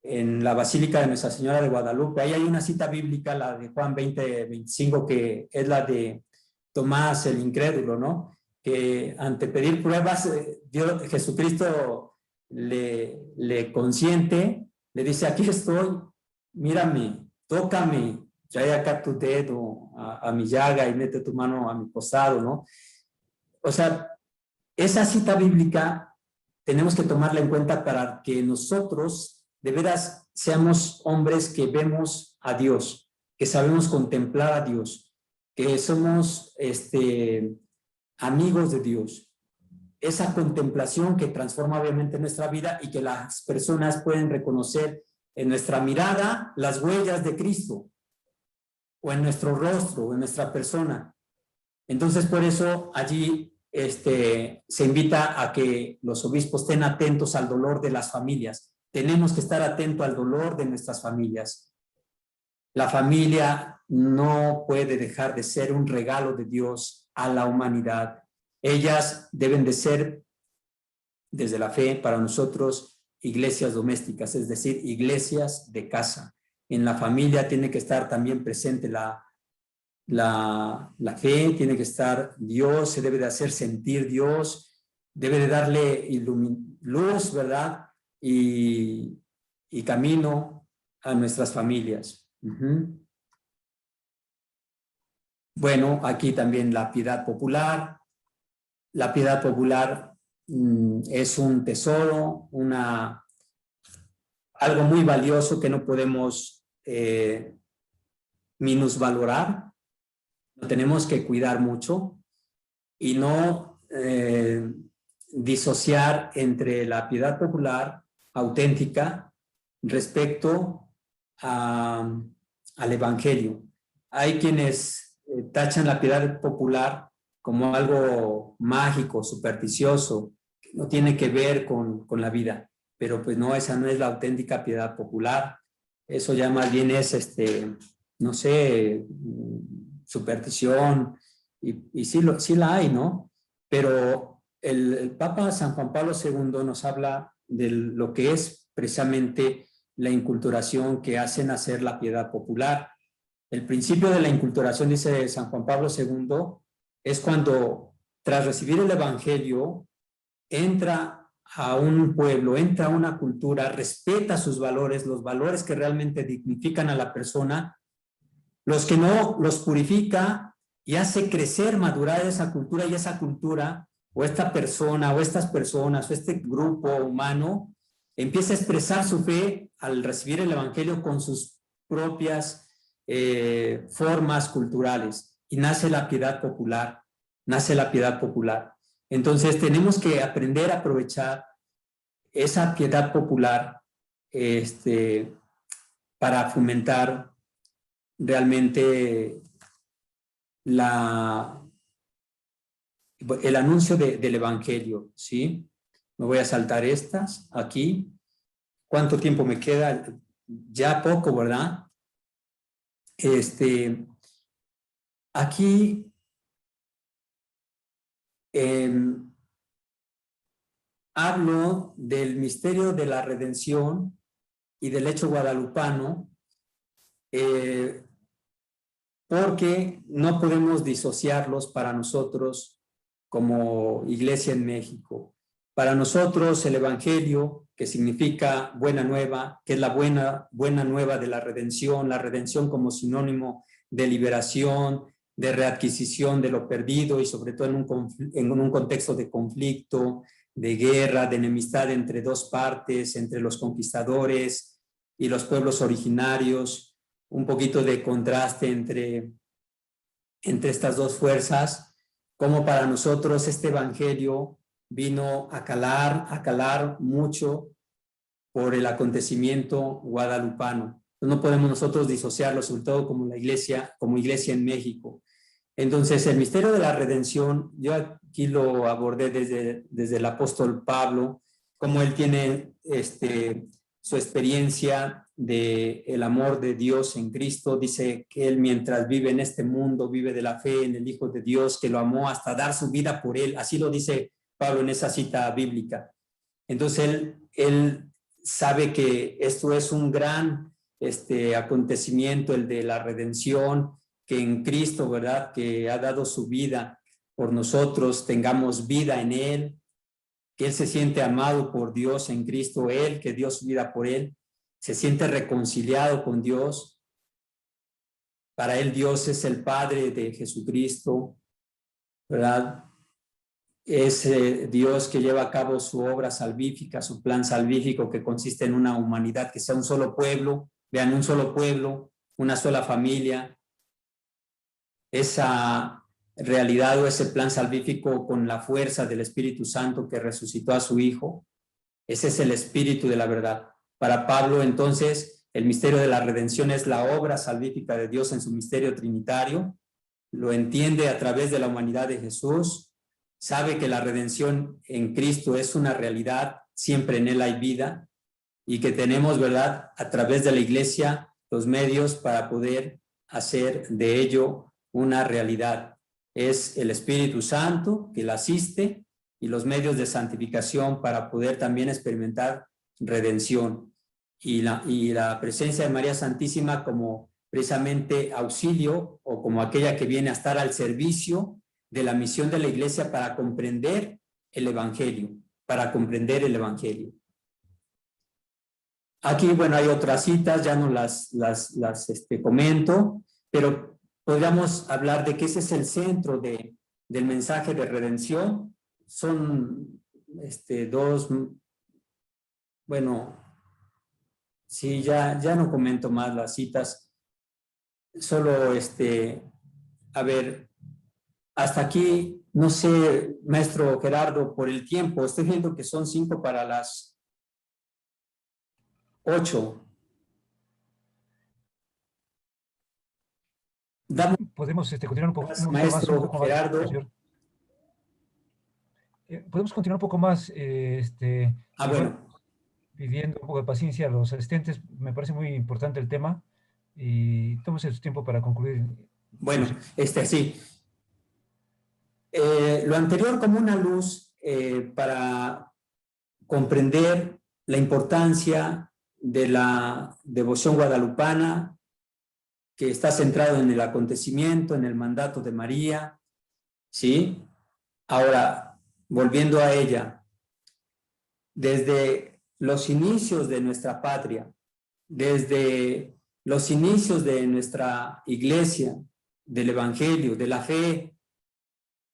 la Basílica de Nuestra Señora de Guadalupe. Ahí hay una cita bíblica, la de Juan 20:25, que es la de Tomás el incrédulo, ¿no? Que ante pedir pruebas, Jesucristo le consiente, le dice, aquí estoy, mírame, tócame, trae acá tu dedo a mi llaga y mete tu mano a mi costado, ¿no? O sea, esa cita bíblica tenemos que tomarla en cuenta para que nosotros de veras seamos hombres que vemos a Dios, que sabemos contemplar a Dios, que somos amigos de Dios. Esa contemplación que transforma obviamente nuestra vida y que las personas pueden reconocer en nuestra mirada las huellas de Cristo, o en nuestro rostro, o en nuestra persona. Entonces, por eso allí se invita a que los obispos estén atentos al dolor de las familias. Tenemos que estar atentos al dolor de nuestras familias. La familia no puede dejar de ser un regalo de Dios a la humanidad. Ellas deben de ser, desde la fe, para nosotros, iglesias domésticas, es decir, iglesias de casa. En la familia tiene que estar también presente la la fe, tiene que estar Dios, se debe de hacer sentir Dios, debe de darle luz, ¿verdad? Y camino a nuestras familias. Bueno, aquí también la piedad popular. La piedad popular es un tesoro, algo muy valioso que no podemos minusvalorar. Lo tenemos que cuidar mucho y no disociar entre la piedad popular auténtica respecto al Evangelio. Hay quienes tachan la piedad popular como algo mágico, supersticioso, que no tiene que ver con la vida, pero pues no, esa no es la auténtica piedad popular. Eso ya más bien es, no sé, superstición, y sí la hay, ¿no? Pero el Papa San Juan Pablo II nos habla de lo que es precisamente la inculturación que hace nacer la piedad popular. El principio de la inculturación, dice San Juan Pablo II, es cuando, tras recibir el Evangelio, entra a un pueblo, entra a una cultura, respeta sus valores, los valores que realmente dignifican a la persona, los que no los purifica y hace crecer, madurar esa cultura, y esa cultura, o esta persona, o estas personas, o este grupo humano, empieza a expresar su fe al recibir el Evangelio con sus propias formas culturales, y nace la piedad popular, Entonces tenemos que aprender a aprovechar esa piedad popular para fomentar realmente el anuncio del Evangelio, ¿sí? Me voy a saltar estas aquí. ¿Cuánto tiempo me queda? Ya poco, ¿verdad? Aquí hablo del misterio de la redención y del hecho guadalupano, porque no podemos disociarlos para nosotros como Iglesia en México. Para nosotros el Evangelio, que significa buena nueva, que es la buena nueva de la redención como sinónimo de liberación, de readquisición de lo perdido, y sobre todo en un contexto de conflicto, de guerra, de enemistad entre dos partes, entre los conquistadores y los pueblos originarios, un poquito de contraste entre estas dos fuerzas. Como para nosotros este Evangelio vino a calar mucho por el acontecimiento guadalupano. No podemos nosotros disociarlo, sobre todo como iglesia en México. Entonces, el misterio de la redención, yo aquí lo abordé desde el apóstol Pablo, como él tiene su experiencia del amor de Dios en Cristo. Dice que él, mientras vive en este mundo, vive de la fe en el Hijo de Dios, que lo amó hasta dar su vida por él. Así lo dice Pablo en esa cita bíblica. Entonces, él sabe que esto es un gran acontecimiento, el de la redención, que en Cristo, ¿verdad?, que ha dado su vida por nosotros, tengamos vida en él, que él se siente amado por Dios en Cristo, él que dio su vida por él, se siente reconciliado con Dios. Para él Dios es el Padre de Jesucristo, ¿verdad? Es Dios que lleva a cabo su obra salvífica, su plan salvífico, que consiste en una humanidad que sea un solo pueblo, vean, un solo pueblo, una sola familia. Esa realidad o ese plan salvífico con la fuerza del Espíritu Santo que resucitó a su Hijo, ese es el espíritu de la verdad. Para Pablo, entonces, el misterio de la redención es la obra salvífica de Dios en su misterio trinitario. Lo entiende a través de la humanidad de Jesús, sabe que la redención en Cristo es una realidad, siempre en él hay vida, y que tenemos, ¿verdad?, a través de la iglesia, los medios para poder hacer de ello una realidad. Es el Espíritu Santo que la asiste y los medios de santificación para poder también experimentar redención. Y la presencia de María Santísima como precisamente auxilio o como aquella que viene a estar al servicio de la misión de la iglesia para comprender el evangelio, Aquí, bueno, hay otras citas, ya no las comento, pero podríamos hablar de que ese es el centro del mensaje de redención. Son dos, bueno, sí, ya no comento más las citas, solo a ver, hasta aquí, no sé, maestro Gerardo, por el tiempo, estoy viendo que son 5 para las 8. Podemos continuar un poco maestro más, Gerardo. señor. Podemos continuar un poco más, bueno. pidiendo un poco de paciencia a los asistentes. Me parece muy importante el tema y tómese su tiempo para concluir. Bueno, sí. Lo anterior como una luz para comprender la importancia de la devoción guadalupana, que está centrado en el acontecimiento, en el mandato de María, ¿sí? Ahora, volviendo a ella, desde los inicios de nuestra patria, desde los inicios de nuestra iglesia, del evangelio, de la fe,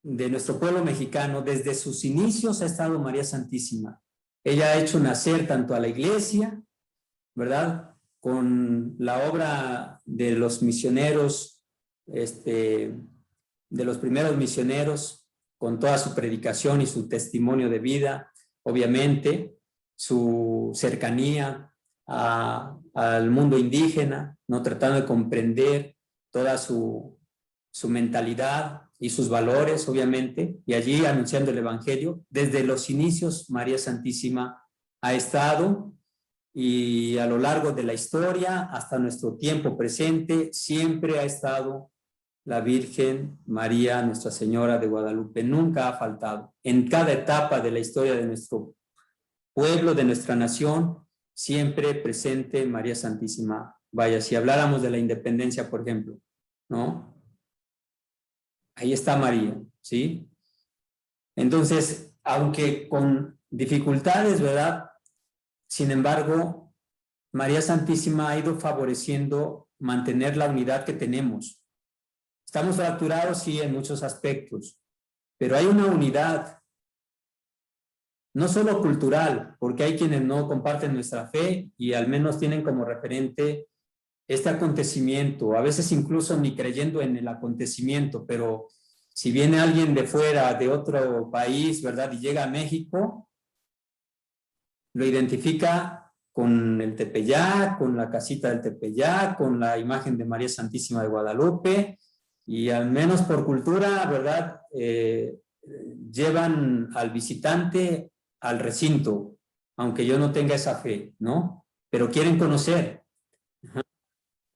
de nuestro pueblo mexicano, desde sus inicios ha estado María Santísima. Ella ha hecho nacer tanto a la iglesia, ¿verdad?, con la obra de los misioneros, de los primeros misioneros, con toda su predicación y su testimonio de vida, obviamente, su cercanía al mundo indígena, ¿no?, tratando de comprender toda su mentalidad y sus valores, obviamente, y allí anunciando el evangelio. Desde los inicios, María Santísima ha estado, y a lo largo de la historia, hasta nuestro tiempo presente, siempre ha estado la Virgen María, Nuestra Señora de Guadalupe. Nunca ha faltado. En cada etapa de la historia de nuestro pueblo, de nuestra nación, siempre presente María Santísima. Vaya, si habláramos de la independencia, por ejemplo, ¿no?, ahí está María, ¿sí? Entonces, aunque con dificultades, ¿verdad?, sin embargo, María Santísima ha ido favoreciendo mantener la unidad que tenemos. Estamos fracturados, sí, en muchos aspectos, pero hay una unidad, no solo cultural, porque hay quienes no comparten nuestra fe y al menos tienen como referente este acontecimiento, a veces incluso ni creyendo en el acontecimiento, pero si viene alguien de fuera, de otro país, ¿verdad?, y llega a México, lo identifica con el Tepeyac, con la casita del Tepeyac, con la imagen de María Santísima de Guadalupe, y al menos por cultura, ¿verdad?, llevan al visitante al recinto, aunque yo no tenga esa fe, ¿no?, pero quieren conocer.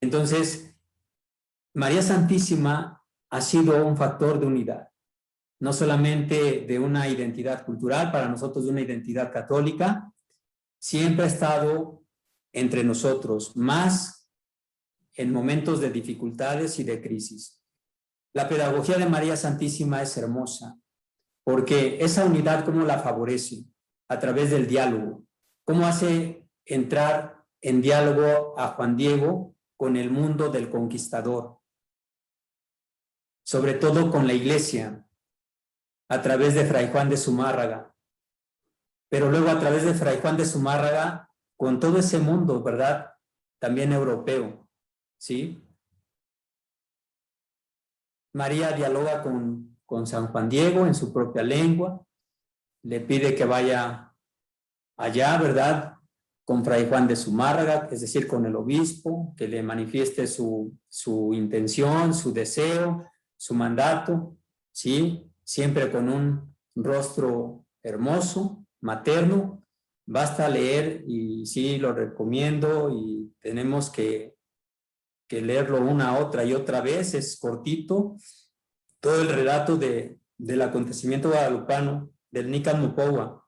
Entonces, María Santísima ha sido un factor de unidad, no solamente de una identidad cultural, para nosotros de una identidad católica, siempre ha estado entre nosotros, más en momentos de dificultades y de crisis. La pedagogía de María Santísima es hermosa, porque esa unidad, ¿cómo la favorece? A través del diálogo. ¿Cómo hace entrar en diálogo a Juan Diego con el mundo del conquistador? Sobre todo con la iglesia, a través de Fray Juan de Zumárraga, pero luego a través de Fray Juan de Zumárraga con todo ese mundo, ¿verdad?, también europeo, ¿sí? María dialoga con San Juan Diego en su propia lengua, le pide que vaya allá, ¿verdad?, con Fray Juan de Zumárraga, es decir, con el obispo, que le manifieste su intención, su deseo, su mandato, ¿sí?, siempre con un rostro hermoso, materno. Basta leer, y sí, lo recomiendo, y tenemos que leerlo una, otra y otra vez, es cortito, todo el relato del acontecimiento guadalupano, del Nican Mopowa,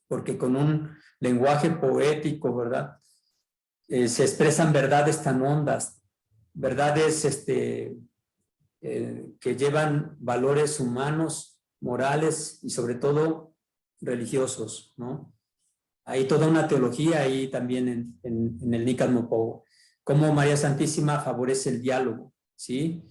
porque con un lenguaje poético, ¿verdad?, se expresan verdades tan hondas, verdades que llevan valores humanos, morales y sobre todo religiosos, ¿no? Hay toda una teología ahí también en el Nican Mopobo. Cómo María Santísima favorece el diálogo, ¿sí?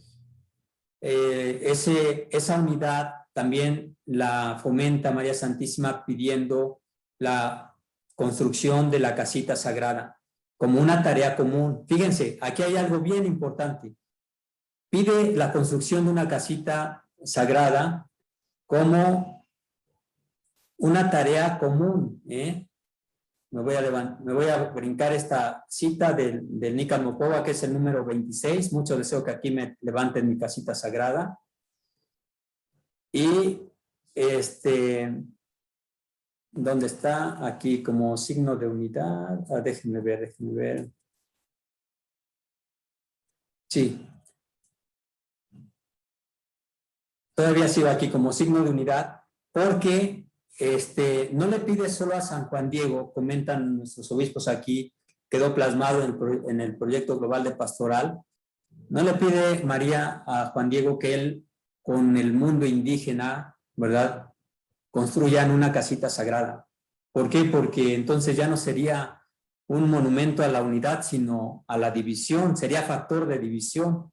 Esa unidad también la fomenta María Santísima pidiendo la construcción de la casita sagrada como una tarea común. Fíjense, aquí hay algo bien importante. Pide la construcción de una casita sagrada como una tarea común, ¿eh? Me voy a brincar esta cita del Nican Mopobo, que es el número 26. Mucho deseo que aquí me levanten mi casita sagrada. Y ¿dónde está? Aquí como signo de unidad. Déjenme ver. Sí. Todavía sigo aquí como signo de unidad, porque no le pide solo a San Juan Diego, comentan nuestros obispos aquí, quedó plasmado en el proyecto global de pastoral. No le pide María a Juan Diego que él, con el mundo indígena, ¿verdad?, construyan una casita sagrada. ¿Por qué? Porque entonces ya no sería un monumento a la unidad, sino a la división, sería factor de división.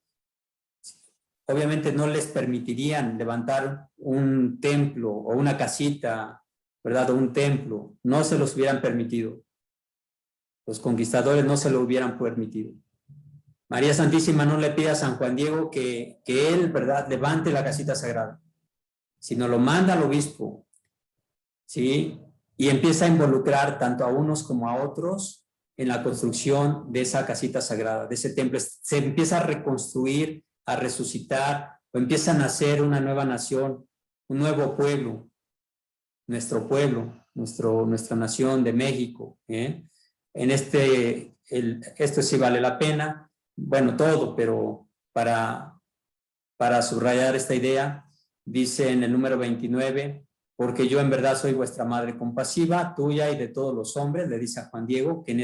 Obviamente no les permitirían levantar un templo o una casita, ¿verdad?, o un templo. No se los hubieran permitido. Los conquistadores no se lo hubieran permitido. María Santísima no le pide a San Juan Diego que él, ¿verdad?, levante la casita sagrada, sino lo manda al obispo, ¿sí? Y empieza a involucrar tanto a unos como a otros en la construcción de esa casita sagrada, de ese templo. Se empieza a reconstruir, a resucitar, o empieza a nacer una nueva nación, un nuevo pueblo, nuestro pueblo, nuestra nación de México, ¿eh? En esto sí vale la pena, bueno, todo, pero para subrayar esta idea, dice en el número 29, porque yo en verdad soy vuestra madre compasiva, tuya y de todos los hombres, le dice a Juan Diego, que en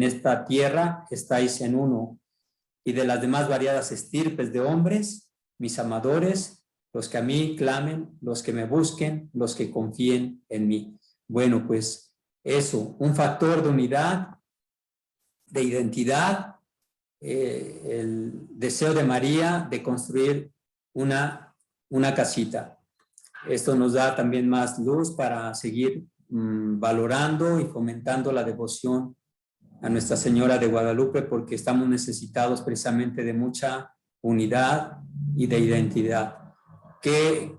esta tierra estáis en uno, y de las demás variadas estirpes de hombres, mis amadores, los que a mí clamen, los que me busquen, los que confíen en mí. Bueno, pues eso, un factor de unidad, de identidad, el deseo de María de construir una casita. Esto nos da también más luz para seguir valorando y fomentando la devoción a Nuestra Señora de Guadalupe, porque estamos necesitados precisamente de mucha unidad y de identidad. ¿Qué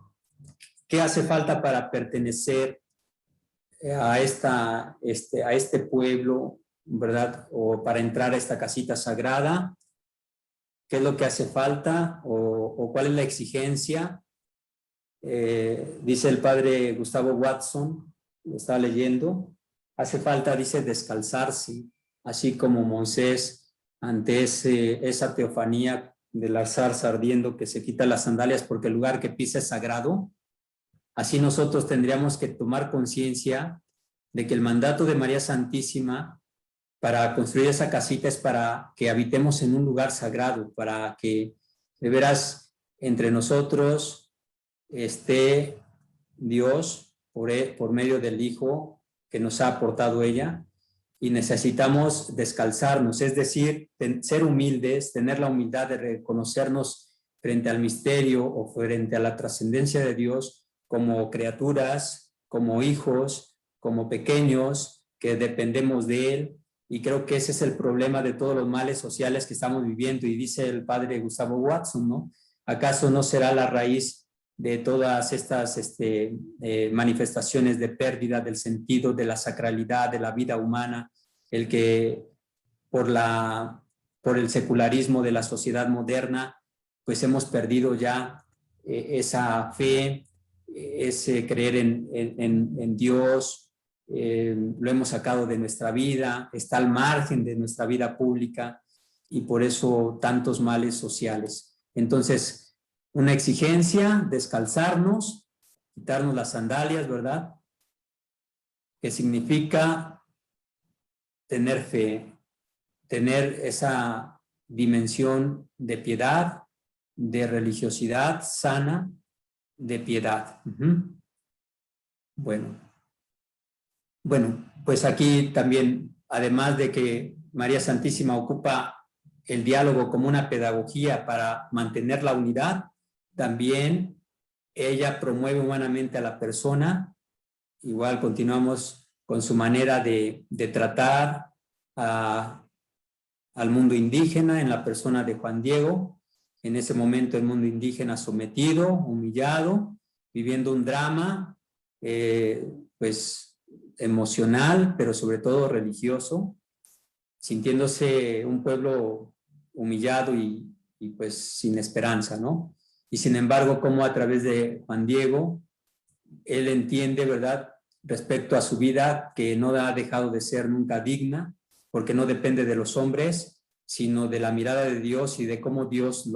hace falta para pertenecer a este pueblo, ¿verdad? O para entrar a esta casita sagrada? ¿Qué es lo que hace falta? ¿O cuál es la exigencia? Dice el padre Gustavo Watson, lo estaba leyendo, hace falta, dice, descalzarse, así como Moisés ante esa teofanía de la zarza ardiendo, que se quita las sandalias porque el lugar que pisa es sagrado. Así nosotros tendríamos que tomar conciencia de que el mandato de María Santísima para construir esa casita es para que habitemos en un lugar sagrado, para que de veras entre nosotros esté Dios por medio del Hijo que nos ha aportado ella, y necesitamos descalzarnos, es decir, ser humildes, tener la humildad de reconocernos frente al misterio o frente a la trascendencia de Dios como criaturas, como hijos, como pequeños que dependemos de Él. Y creo que ese es el problema de todos los males sociales que estamos viviendo. Y dice el padre Gustavo Watson, ¿no? ¿Acaso no será la raíz de todas estas manifestaciones de pérdida del sentido, de la sacralidad, de la vida humana, el que por el secularismo de la sociedad moderna, pues hemos perdido ya esa fe, ese creer en Dios, lo hemos sacado de nuestra vida, está al margen de nuestra vida pública, y por eso tantos males sociales. Entonces, una exigencia, descalzarnos, quitarnos las sandalias, ¿verdad? Que significa tener fe, tener esa dimensión de piedad, de religiosidad sana, de piedad. Bueno, pues aquí también, además de que María Santísima ocupa el diálogo como una pedagogía para mantener la unidad, también ella promueve humanamente a la persona. Igual continuamos con su manera de tratar al mundo indígena en la persona de Juan Diego. En ese momento el mundo indígena sometido, humillado, viviendo un drama, pues emocional, pero sobre todo religioso, sintiéndose un pueblo humillado y pues sin esperanza, ¿no? Y sin embargo, como a través de Juan Diego, él entiende, ¿verdad?, respecto a su vida, que no ha dejado de ser nunca digna, porque no depende de los hombres, sino de la mirada de Dios y de cómo Dios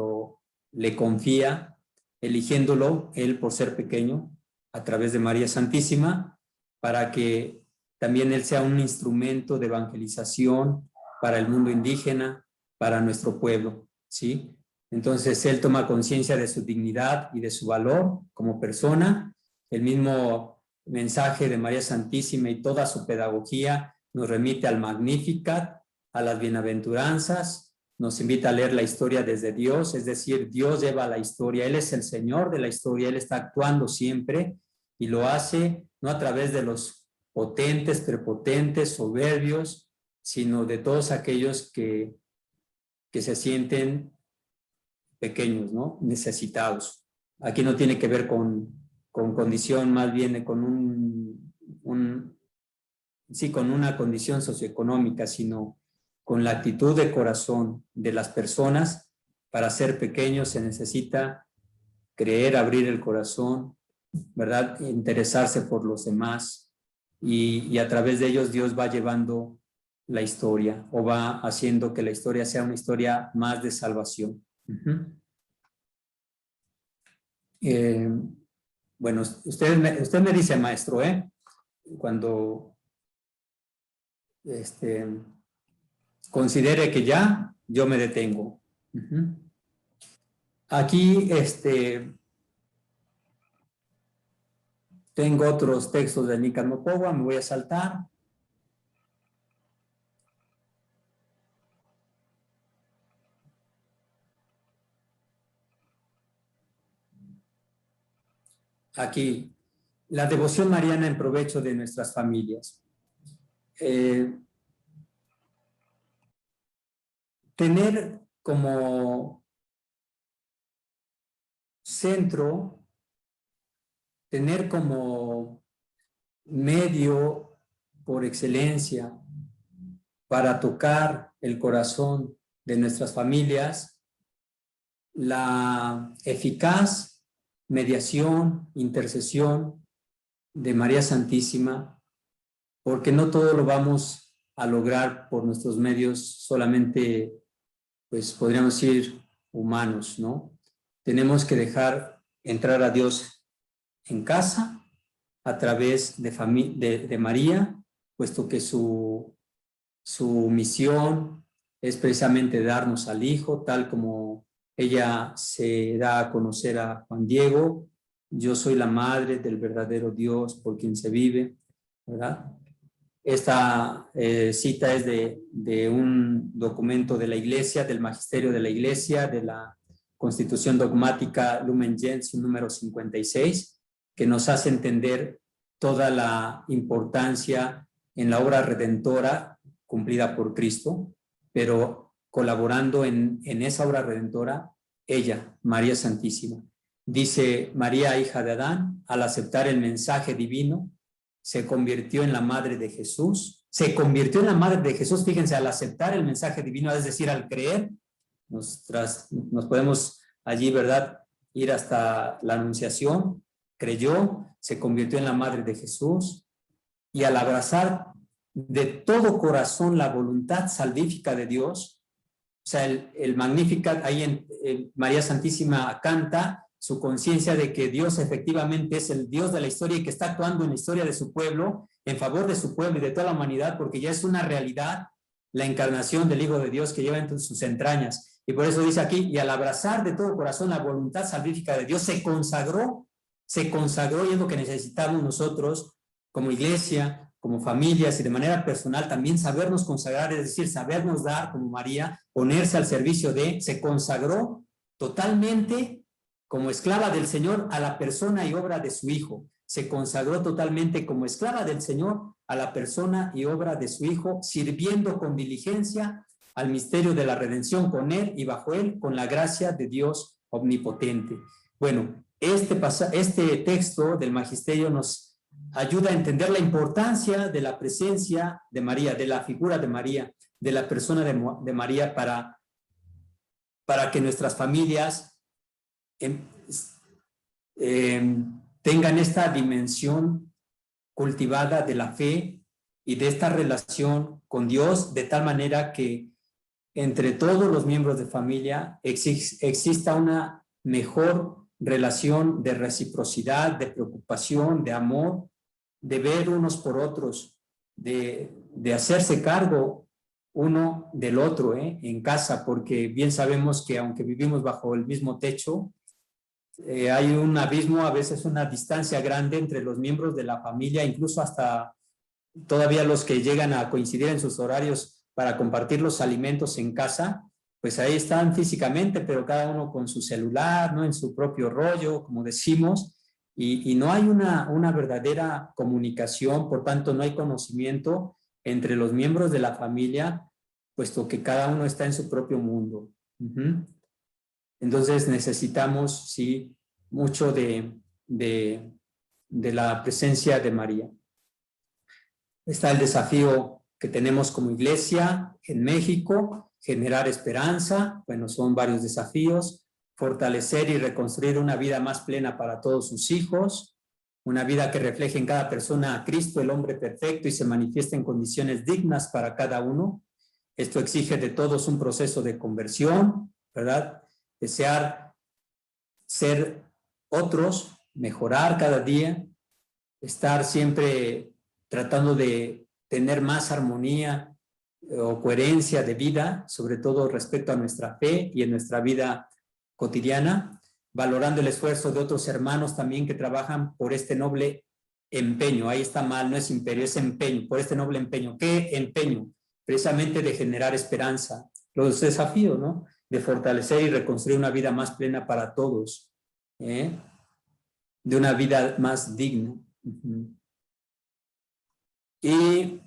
le confía, eligiéndolo, él por ser pequeño, a través de María Santísima, para que también él sea un instrumento de evangelización para el mundo indígena, para nuestro pueblo, ¿sí? Entonces él toma conciencia de su dignidad y de su valor como persona. El mismo mensaje de María Santísima y toda su pedagogía nos remite al Magnificat, a las bienaventuranzas, nos invita a leer la historia desde Dios, es decir, Dios lleva la historia, Él es el Señor de la historia, Él está actuando siempre y lo hace no a través de los potentes, prepotentes, soberbios, sino de todos aquellos que se sienten pequeños, ¿no? Necesitados. Aquí no tiene que ver con condición, más bien con con una condición socioeconómica, sino con la actitud de corazón de las personas. Para ser pequeños se necesita creer, abrir el corazón, ¿verdad? Interesarse por los demás y a través de ellos Dios va llevando la historia o va haciendo que la historia sea una historia más de salvación. Bueno, usted me dice, maestro, cuando considere que ya, yo me detengo. Aquí tengo otros textos de Nicanor Mopowa, me voy a saltar. Aquí, la devoción mariana en provecho de nuestras familias. Tener como centro, tener como medio por excelencia para tocar el corazón de nuestras familias, la eficaz mediación, intercesión de María Santísima, porque no todo lo vamos a lograr por nuestros medios solamente, pues podríamos decir, humanos, ¿no? Tenemos que dejar entrar a Dios en casa a través de María, puesto que su misión es precisamente darnos al Hijo, tal como ella se da a conocer a Juan Diego. Yo soy la madre del verdadero Dios por quien se vive, ¿verdad? Esta cita es de un documento de la Iglesia, del Magisterio de la Iglesia, de la Constitución Dogmática Lumen Gentium número 56, que nos hace entender toda la importancia en la obra redentora cumplida por Cristo, pero colaborando en esa obra redentora, ella, María Santísima. Dice María, hija de Adán, al aceptar el mensaje divino, se convirtió en la madre de Jesús. Se convirtió en la madre de Jesús, fíjense, al aceptar el mensaje divino, es decir, al creer, nos podemos allí, ¿verdad?, ir hasta la Anunciación. Creyó, se convirtió en la madre de Jesús y al abrazar de todo corazón la voluntad salvífica de Dios, o sea, el Magnificat, ahí en María Santísima canta su conciencia de que Dios efectivamente es el Dios de la historia y que está actuando en la historia de su pueblo, en favor de su pueblo y de toda la humanidad, porque ya es una realidad la encarnación del Hijo de Dios que lleva en sus entrañas. Y por eso dice aquí, y al abrazar de todo corazón la voluntad salvífica de Dios, se consagró, y es lo que necesitamos nosotros como iglesia, como familias y de manera personal también sabernos consagrar, es decir, sabernos dar como María, ponerse al servicio de, se consagró totalmente como esclava del Señor a la persona y obra de su Hijo. Se consagró totalmente como esclava del Señor a la persona y obra de su Hijo, sirviendo con diligencia al misterio de la redención con Él y bajo Él, con la gracia de Dios omnipotente. Bueno, este texto del Magisterio nos ayuda a entender la importancia de la presencia de María, de la figura de María, de la persona de María para que nuestras familias tengan esta dimensión cultivada de la fe y de esta relación con Dios, de tal manera que entre todos los miembros de familia exista una mejor relación de reciprocidad, de preocupación, de amor, de ver unos por otros, de hacerse cargo uno del otro en casa, porque bien sabemos que aunque vivimos bajo el mismo techo, hay un abismo, a veces una distancia grande entre los miembros de la familia, incluso hasta todavía los que llegan a coincidir en sus horarios para compartir los alimentos en casa, pues ahí están físicamente, pero cada uno con su celular, ¿no? En su propio rollo, como decimos, y no hay una verdadera comunicación, por tanto no hay conocimiento entre los miembros de la familia, puesto que cada uno está en su propio mundo. Entonces necesitamos, sí, mucho de la presencia de María. Está el desafío que tenemos como iglesia en México, generar esperanza, bueno, son varios desafíos, fortalecer y reconstruir una vida más plena para todos sus hijos, una vida que refleje en cada persona a Cristo, el hombre perfecto, y se manifieste en condiciones dignas para cada uno. Esto exige de todos un proceso de conversión, ¿verdad? Desear ser otros, mejorar cada día, estar siempre tratando de tener más armonía o coherencia de vida, sobre todo respecto a nuestra fe y en nuestra vida cotidiana, valorando el esfuerzo de otros hermanos también que trabajan por este noble empeño. Ahí está mal, no es imperio, es empeño, por este noble empeño. ¿Qué empeño? Precisamente de generar esperanza. Los desafíos, ¿no? De fortalecer y reconstruir una vida más plena para todos, de una vida más digna. Y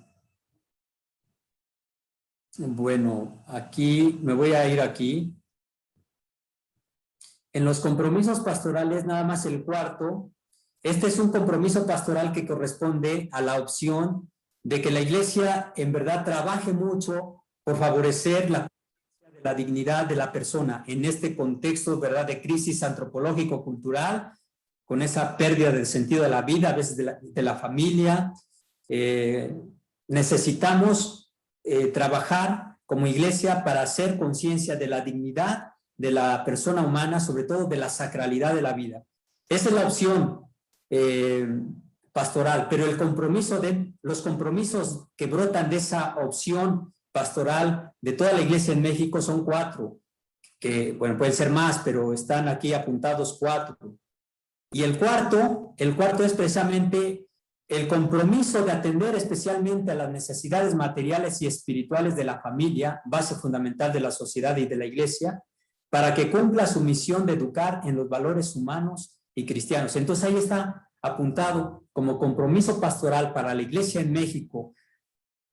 bueno, aquí me voy a ir aquí. En los compromisos pastorales, nada más el cuarto. Este es un compromiso pastoral que corresponde a la opción de que la iglesia en verdad trabaje mucho por favorecer la dignidad de la persona en este contexto, ¿verdad?, de crisis antropológico-cultural, con esa pérdida del sentido de la vida, a veces de la familia. Necesitamos trabajar como iglesia para hacer conciencia de la dignidad de la persona humana, sobre todo de la sacralidad de la vida. Esa es la opción pastoral, pero los compromisos que brotan de esa opción pastoral de toda la iglesia en México son 4, que bueno, pueden ser más, pero están aquí apuntados 4. Y el cuarto es precisamente el compromiso de atender especialmente a las necesidades materiales y espirituales de la familia, base fundamental de la sociedad y de la iglesia, para que cumpla su misión de educar en los valores humanos y cristianos. Entonces ahí está apuntado como compromiso pastoral para la iglesia en México,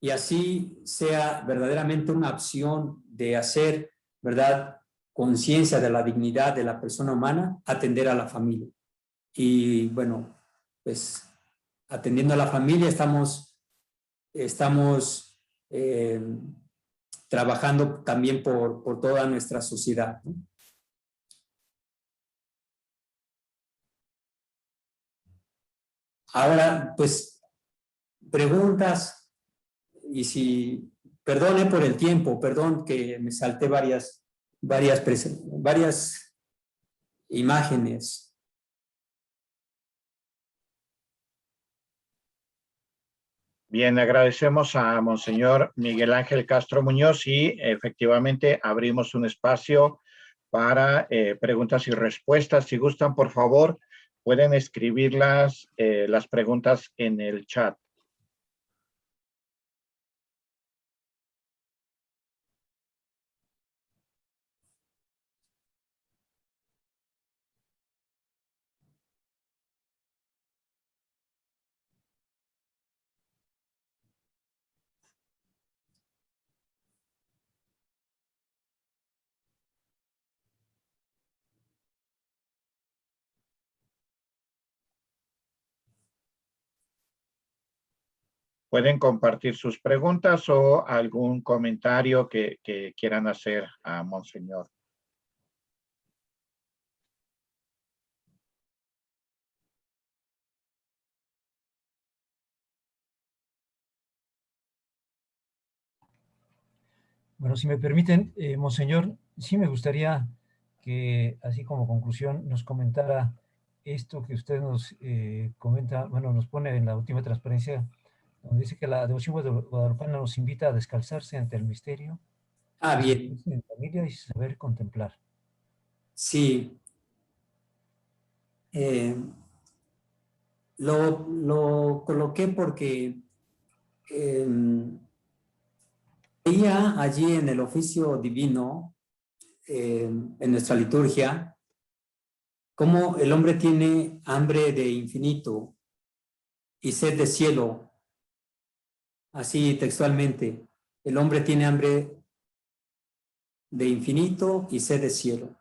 y así sea verdaderamente una opción de hacer, ¿verdad?, conciencia de la dignidad de la persona humana, atender a la familia. Y bueno, pues atendiendo a la familia estamos trabajando también por toda nuestra sociedad, ¿no? Ahora, pues, preguntas, y si, perdone por el tiempo, perdón que me salté varias imágenes. Bien, agradecemos a Monseñor Miguel Ángel Castro Muñoz y efectivamente abrimos un espacio para preguntas y respuestas. Si gustan, por favor, pueden escribir las preguntas en el chat. Pueden compartir sus preguntas o algún comentario que quieran hacer a Monseñor. Bueno, si me permiten, Monseñor, sí me gustaría que, así como conclusión, nos comentara esto que usted nos comenta, bueno, nos pone en la última transparencia, donde dice que la devoción guadalupana nos invita a descalzarse ante el misterio, Bien. en familia y saber contemplar. Sí. Lo coloqué porque veía allí en el oficio divino, en nuestra liturgia, cómo el hombre tiene hambre de infinito y sed de cielo. Así textualmente, el hombre tiene hambre de infinito y sed de cielo.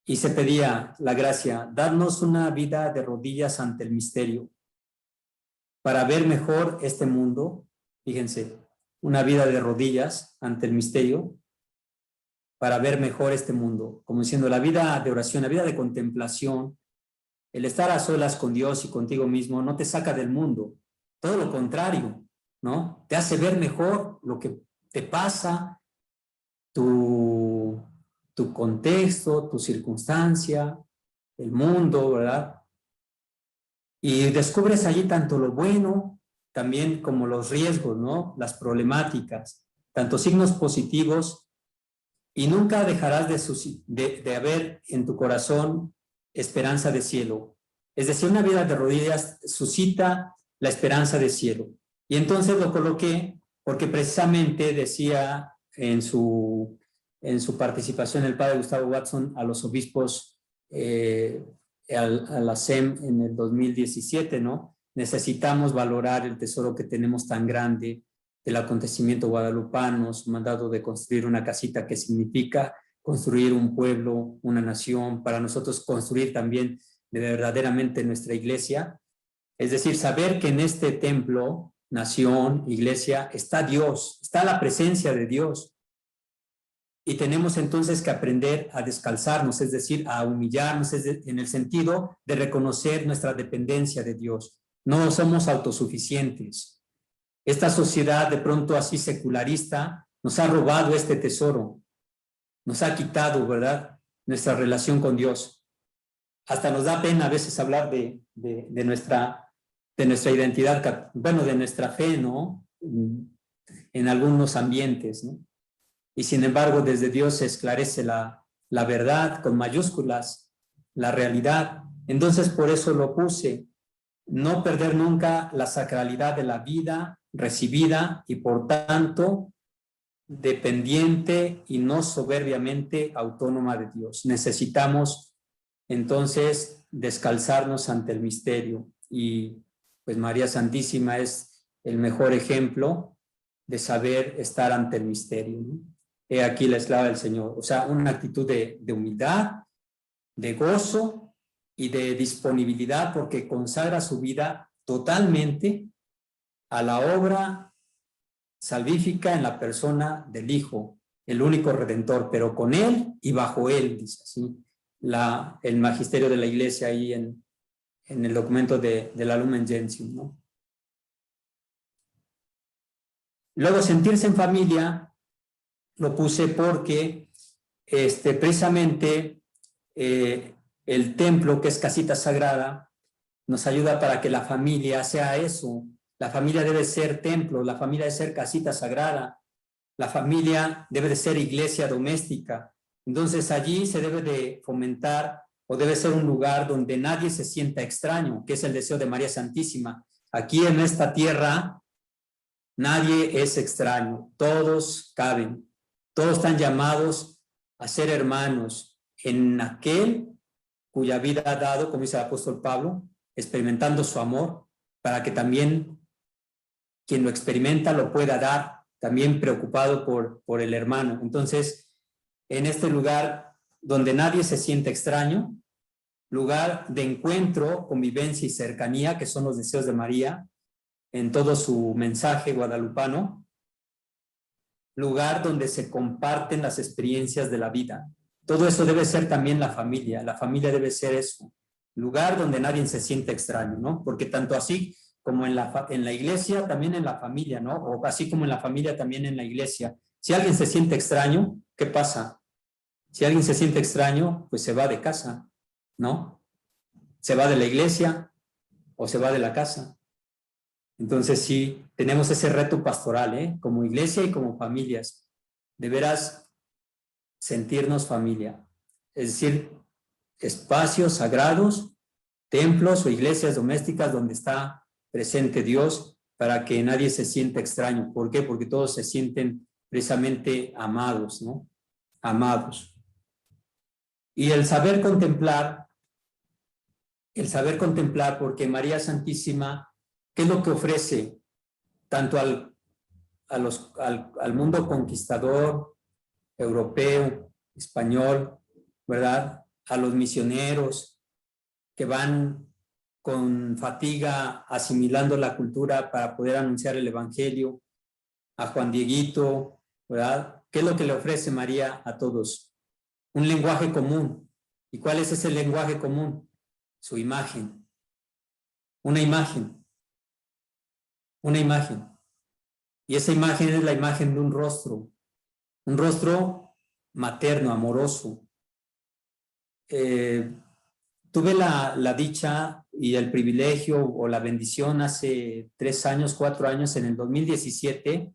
Y se pedía la gracia, darnos una vida de rodillas ante el misterio, para ver mejor este mundo. Fíjense, una vida de rodillas ante el misterio, para ver mejor este mundo, como diciendo la vida de oración, la vida de contemplación, el estar a solas con Dios y contigo mismo no te saca del mundo, todo lo contrario, ¿no? Te hace ver mejor lo que te pasa, tu contexto, tu circunstancia, el mundo, ¿verdad? Y descubres allí tanto lo bueno, también como los riesgos, ¿no? Las problemáticas, tanto signos positivos, y nunca dejarás de haber en tu corazón esperanza de cielo. Es decir, una vida de rodillas suscita la esperanza de cielo. Y entonces lo coloqué porque precisamente decía en su participación el padre Gustavo Watson a los obispos, a la SEM en el 2017, ¿no? Necesitamos valorar el tesoro que tenemos tan grande del acontecimiento guadalupano, su mandato de construir una casita, que significa construir un pueblo, una nación, para nosotros construir también verdaderamente nuestra iglesia. Es decir, saber que en este templo, nación, iglesia, está Dios, está la presencia de Dios. Y tenemos entonces que aprender a descalzarnos, es decir, a humillarnos, en el sentido de reconocer nuestra dependencia de Dios. No somos autosuficientes. Esta sociedad de pronto así secularista nos ha robado este tesoro, nos ha quitado, ¿verdad?, nuestra relación con Dios. Hasta nos da pena a veces hablar de nuestra identidad, bueno, de nuestra fe, ¿no?, en algunos ambientes, ¿no? Y sin embargo, desde Dios se esclarece la verdad con mayúsculas, la realidad. Entonces, por eso lo puse, no perder nunca la sacralidad de la vida recibida y por tanto dependiente y no soberbiamente autónoma de Dios. Necesitamos entonces descalzarnos ante el misterio, y pues María Santísima es el mejor ejemplo de saber estar ante el misterio, ¿no? He aquí la esclava del Señor, o sea, una actitud de humildad, de gozo y de disponibilidad, porque consagra su vida totalmente a la obra salvífica en la persona del Hijo, el único Redentor, pero con Él y bajo Él, dice así el magisterio de la Iglesia ahí en el documento de la Lumen Gentium, ¿no? Luego, sentirse en familia, lo puse porque precisamente el templo, que es casita sagrada, nos ayuda para que la familia sea eso, La familia debe ser templo, la familia debe ser casita sagrada, la familia debe de ser iglesia doméstica. Entonces allí se debe de fomentar o debe ser un lugar donde nadie se sienta extraño, que es el deseo de María Santísima. Aquí en esta tierra nadie es extraño, todos caben, todos están llamados a ser hermanos en aquel cuya vida ha dado, como dice el apóstol Pablo, experimentando su amor, para que también quien lo experimenta lo pueda dar, también preocupado por el hermano. Entonces, en este lugar donde nadie se siente extraño, lugar de encuentro, convivencia y cercanía, que son los deseos de María, en todo su mensaje guadalupano, lugar donde se comparten las experiencias de la vida. Todo eso debe ser también la familia debe ser eso, lugar donde nadie se siente extraño, ¿no? Porque tanto así como en la iglesia, también en la familia, ¿no? O así como en la familia, también en la iglesia. Si alguien se siente extraño, ¿qué pasa? Si alguien se siente extraño, pues se va de casa, ¿no? Se va de la iglesia o se va de la casa. Entonces sí, tenemos ese reto pastoral, ¿eh? Como iglesia y como familias. De veras, sentirnos familia. Es decir, espacios sagrados, templos o iglesias domésticas donde está presente Dios, para que nadie se sienta extraño. ¿Por qué? Porque todos se sienten precisamente amados, ¿no? Amados. Y el saber contemplar, porque María Santísima, ¿qué es lo que ofrece? Tanto al mundo conquistador, europeo, español, ¿verdad? A los misioneros que van con fatiga asimilando la cultura para poder anunciar el evangelio, a Juan Dieguito, ¿verdad? ¿Qué es lo que le ofrece María a todos? Un lenguaje común. ¿Y cuál es ese lenguaje común? Su imagen. Una imagen. Una imagen. Y esa imagen es la imagen de un rostro materno, amoroso. Tuve la dicha y el privilegio o la bendición hace 3 años, 4 años, en el 2017,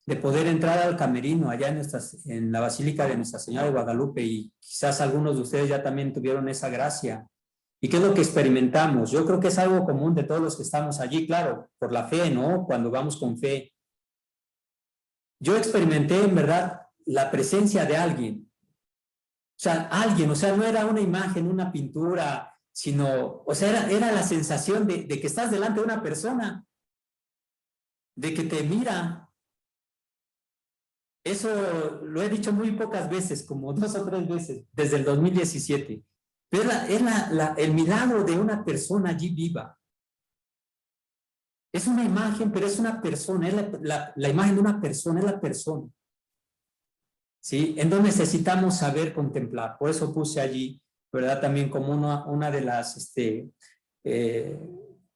de poder entrar al camerino allá en la Basílica de Nuestra Señora de Guadalupe, y quizás algunos de ustedes ya también tuvieron esa gracia. ¿Y qué es lo que experimentamos? Yo creo que es algo común de todos los que estamos allí, claro, por la fe, ¿no? Cuando vamos con fe. Yo experimenté en verdad la presencia de alguien. O sea, no era una imagen, una pintura, sino, o sea, era la sensación de que estás delante de una persona, de que te mira. Eso lo he dicho muy pocas veces, como 2 o 3 veces, desde el 2017. Pero es el milagro de una persona allí viva. Es una imagen, pero es una persona, es la imagen de una persona, es la persona. ¿Sí? En donde necesitamos saber contemplar. Por eso puse allí, ¿verdad? También como una de las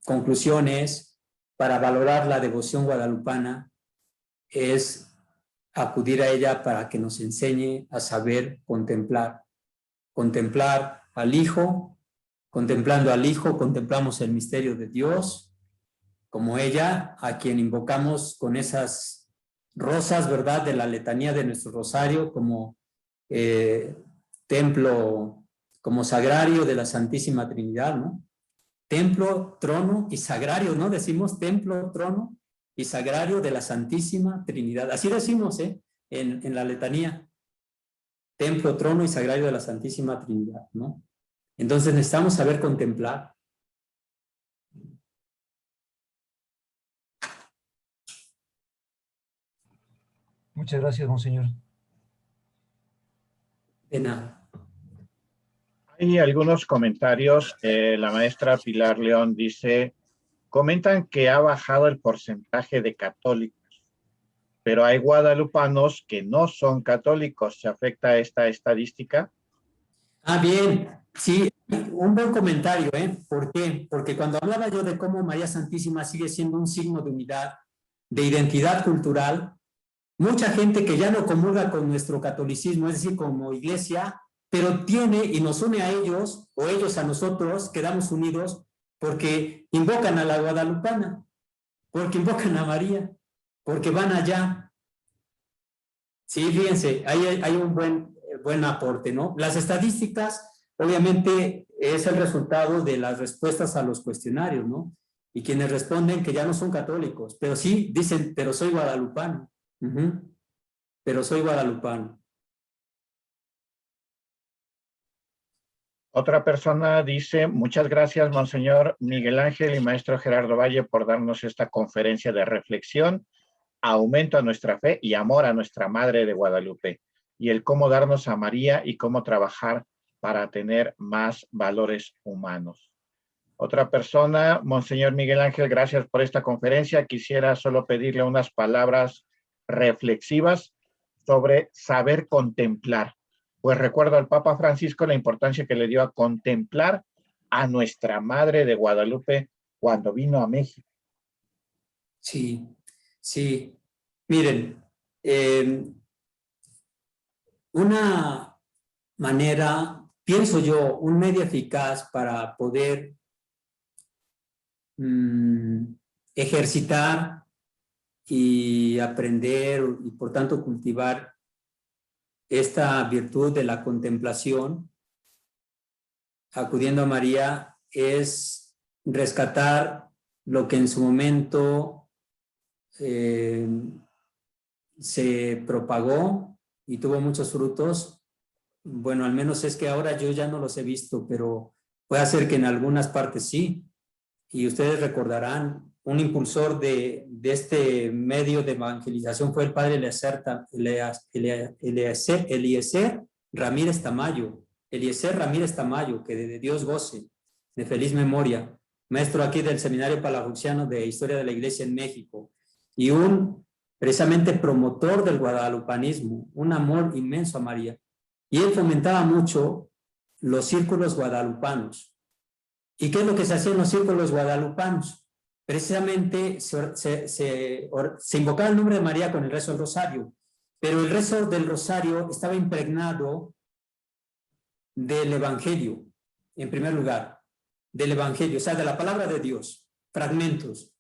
conclusiones para valorar la devoción guadalupana es acudir a ella para que nos enseñe a saber contemplar. Contemplar al Hijo, contemplando al Hijo, contemplamos el misterio de Dios, como ella, a quien invocamos con esas rosas, ¿verdad?, de la letanía de nuestro rosario, como templo, como sagrario de la Santísima Trinidad, ¿no? Templo, trono y sagrario, ¿no? Decimos templo, trono y sagrario de la Santísima Trinidad. Así decimos, en la letanía. Templo, trono y sagrario de la Santísima Trinidad, ¿no? Entonces necesitamos saber contemplar. Muchas gracias, monseñor. De nada. Hay algunos comentarios. La maestra Pilar León dice, comentan que ha bajado el porcentaje de católicos, pero hay guadalupanos que no son católicos. ¿Se afecta esta estadística? Ah, bien. Sí, un buen comentario, ¿eh? ¿Por qué? Porque cuando hablaba yo de cómo María Santísima sigue siendo un signo de unidad, de identidad cultural, mucha gente que ya no comulga con nuestro catolicismo, es decir, como iglesia, pero tiene y nos une a ellos, o ellos a nosotros, quedamos unidos porque invocan a la guadalupana, porque invocan a María, porque van allá. Sí, fíjense, hay un buen aporte, ¿no? Las estadísticas, obviamente, es el resultado de las respuestas a los cuestionarios, ¿no? Y quienes responden que ya no son católicos, pero sí dicen, pero soy guadalupano. Pero soy guadalupano. Otra persona dice, muchas gracias, Monseñor Miguel Ángel y Maestro Gerardo Valle, por darnos esta conferencia de reflexión, aumento a nuestra fe y amor a nuestra Madre de Guadalupe, y el cómo darnos a María y cómo trabajar para tener más valores humanos. Otra persona, Monseñor Miguel Ángel, gracias por esta conferencia. Quisiera solo pedirle unas palabras reflexivas sobre saber contemplar. Pues recuerdo al Papa Francisco la importancia que le dio a contemplar a nuestra Madre de Guadalupe cuando vino a México. Sí, sí. Miren, una manera, pienso yo, un medio eficaz para poder ejercitar y aprender y por tanto cultivar esta virtud de la contemplación, acudiendo a María, es rescatar lo que en su momento se propagó y tuvo muchos frutos. Bueno, al menos es que ahora yo ya no los he visto, pero puede ser que en algunas partes sí. Y ustedes recordarán, un impulsor de este medio de evangelización fue el padre Eliezer Ramírez Tamayo. Eliezer Ramírez Tamayo, que de Dios goce, de feliz memoria, maestro aquí del Seminario Palafoxiano de Historia de la Iglesia en México, y un precisamente promotor del guadalupanismo, un amor inmenso a María. Y él fomentaba mucho los círculos guadalupanos. ¿Y qué es lo que se hacía en los círculos guadalupanos? Precisamente se invocaba el nombre de María con el rezo del rosario, pero el rezo del rosario estaba impregnado del Evangelio, en primer lugar, del Evangelio, o sea, de la palabra de Dios, fragmentos,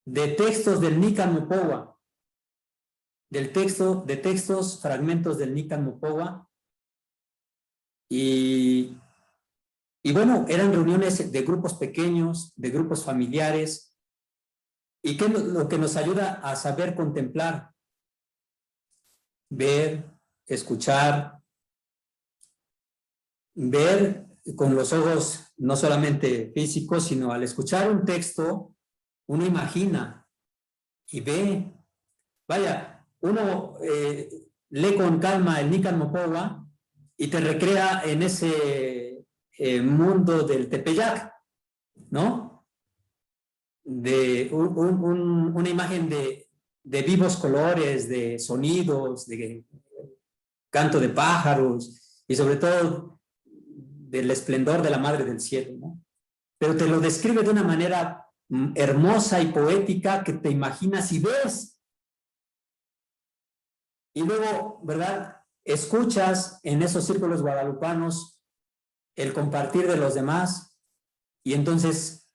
de textos del Nican Mopowa, de textos, fragmentos del Nican Mopowa, y bueno, eran reuniones de grupos pequeños, de grupos familiares, y que lo que nos ayuda a saber contemplar, ver, escuchar, ver con los ojos no solamente físicos, sino al escuchar un texto, uno imagina y ve. Vaya, uno lee con calma el Nican Mopowa y te recrea en ese mundo del Tepeyac, ¿no? De una imagen de vivos colores, de sonidos, de canto de pájaros y sobre todo del esplendor de la Madre del Cielo, ¿no? Pero te lo describe de una manera hermosa y poética que te imaginas y ves. Y luego, ¿verdad? Escuchas en esos círculos guadalupanos el compartir de los demás y entonces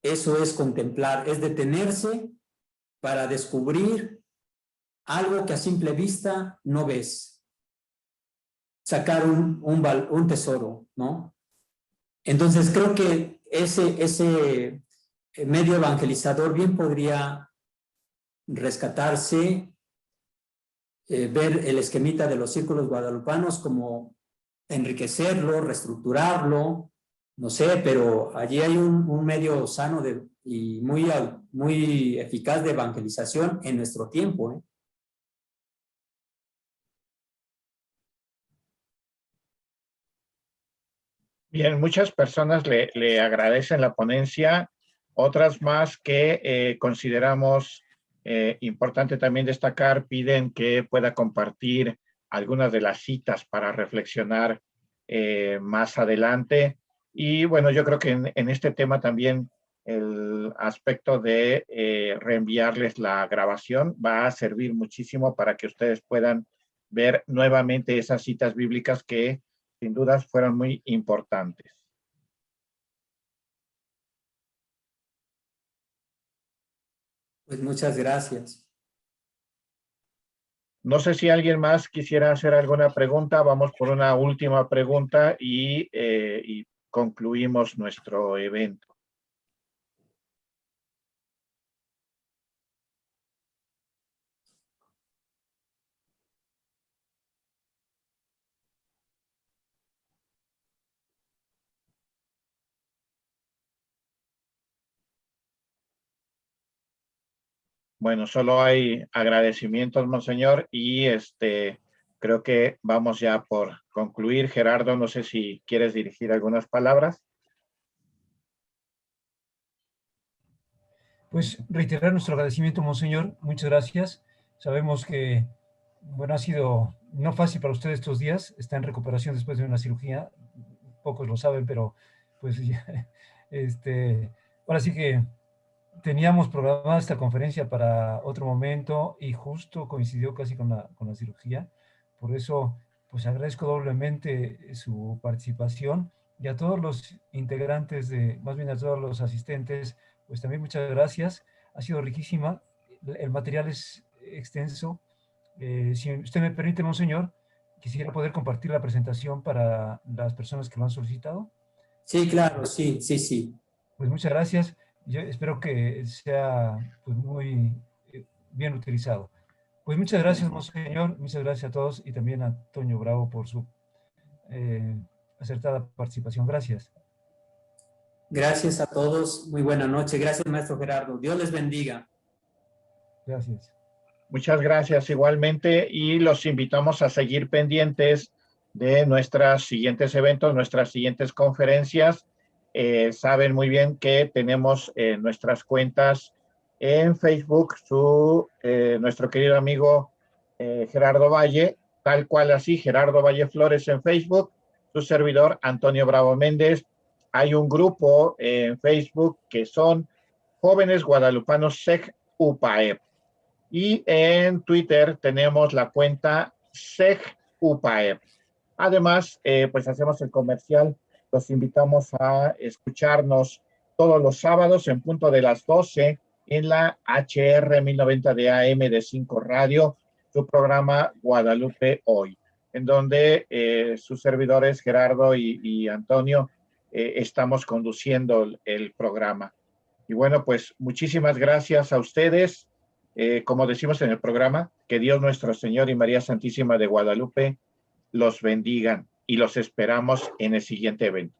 eso es contemplar, es detenerse para descubrir algo que a simple vista no ves. Sacar un tesoro, ¿no? Entonces creo que ese medio evangelizador bien podría rescatarse, ver el esquemita de los círculos guadalupanos como enriquecerlo, reestructurarlo, no sé, pero allí hay un medio sano y muy eficaz de evangelización en nuestro tiempo, ¿eh? Bien, muchas personas le agradecen la ponencia, otras más que consideramos importante también destacar, piden que pueda compartir algunas de las citas para reflexionar más adelante. Y bueno, yo creo que en este tema también el aspecto de reenviarles la grabación va a servir muchísimo para que ustedes puedan ver nuevamente esas citas bíblicas que sin dudas fueron muy importantes. Pues muchas gracias. No sé si alguien más quisiera hacer alguna pregunta. Vamos por una última pregunta y concluimos nuestro evento. Bueno, solo hay agradecimientos, monseñor, y creo que vamos ya por concluir. Gerardo, no sé si quieres dirigir algunas palabras. Pues reiterar nuestro agradecimiento, monseñor. Muchas gracias. Sabemos que, bueno, ha sido no fácil para usted estos días. Está en recuperación después de una cirugía. Pocos lo saben, pero pues ahora sí que teníamos programada esta conferencia para otro momento y justo coincidió casi con la cirugía. Por eso, pues agradezco doblemente su participación y a todos los integrantes más bien a todos los asistentes, pues también muchas gracias. Ha sido riquísima. El material es extenso. Si usted me permite, monseñor, quisiera poder compartir la presentación para las personas que lo han solicitado. Sí, claro, sí, sí, sí. Pues muchas gracias. Yo espero que sea pues, muy bien utilizado. Pues muchas gracias, monseñor. Muchas gracias a todos y también a Toño Bravo por su acertada participación. Gracias. Gracias a todos. Muy buena noche. Gracias, maestro Gerardo. Dios les bendiga. Gracias. Muchas gracias igualmente y los invitamos a seguir pendientes de nuestros siguientes eventos, nuestras siguientes conferencias. Saben muy bien que tenemos nuestras cuentas en Facebook, nuestro querido amigo Gerardo Valle, tal cual así, Gerardo Valle Flores en Facebook, su servidor Antonio Bravo Méndez. Hay un grupo en Facebook que son Jóvenes Guadalupanos SEG UPAEP. Y en Twitter tenemos la cuenta SEG-UPAEP. Además, pues hacemos el comercial. Los invitamos a escucharnos todos los sábados en punto de las 12 en la HR 1090 de AM de 5 Radio, su programa Guadalupe Hoy, en donde sus servidores Gerardo y Antonio estamos conduciendo el programa. Y bueno, pues muchísimas gracias a ustedes. Como decimos en el programa, que Dios nuestro Señor y María Santísima de Guadalupe los bendigan y los esperamos en el siguiente evento.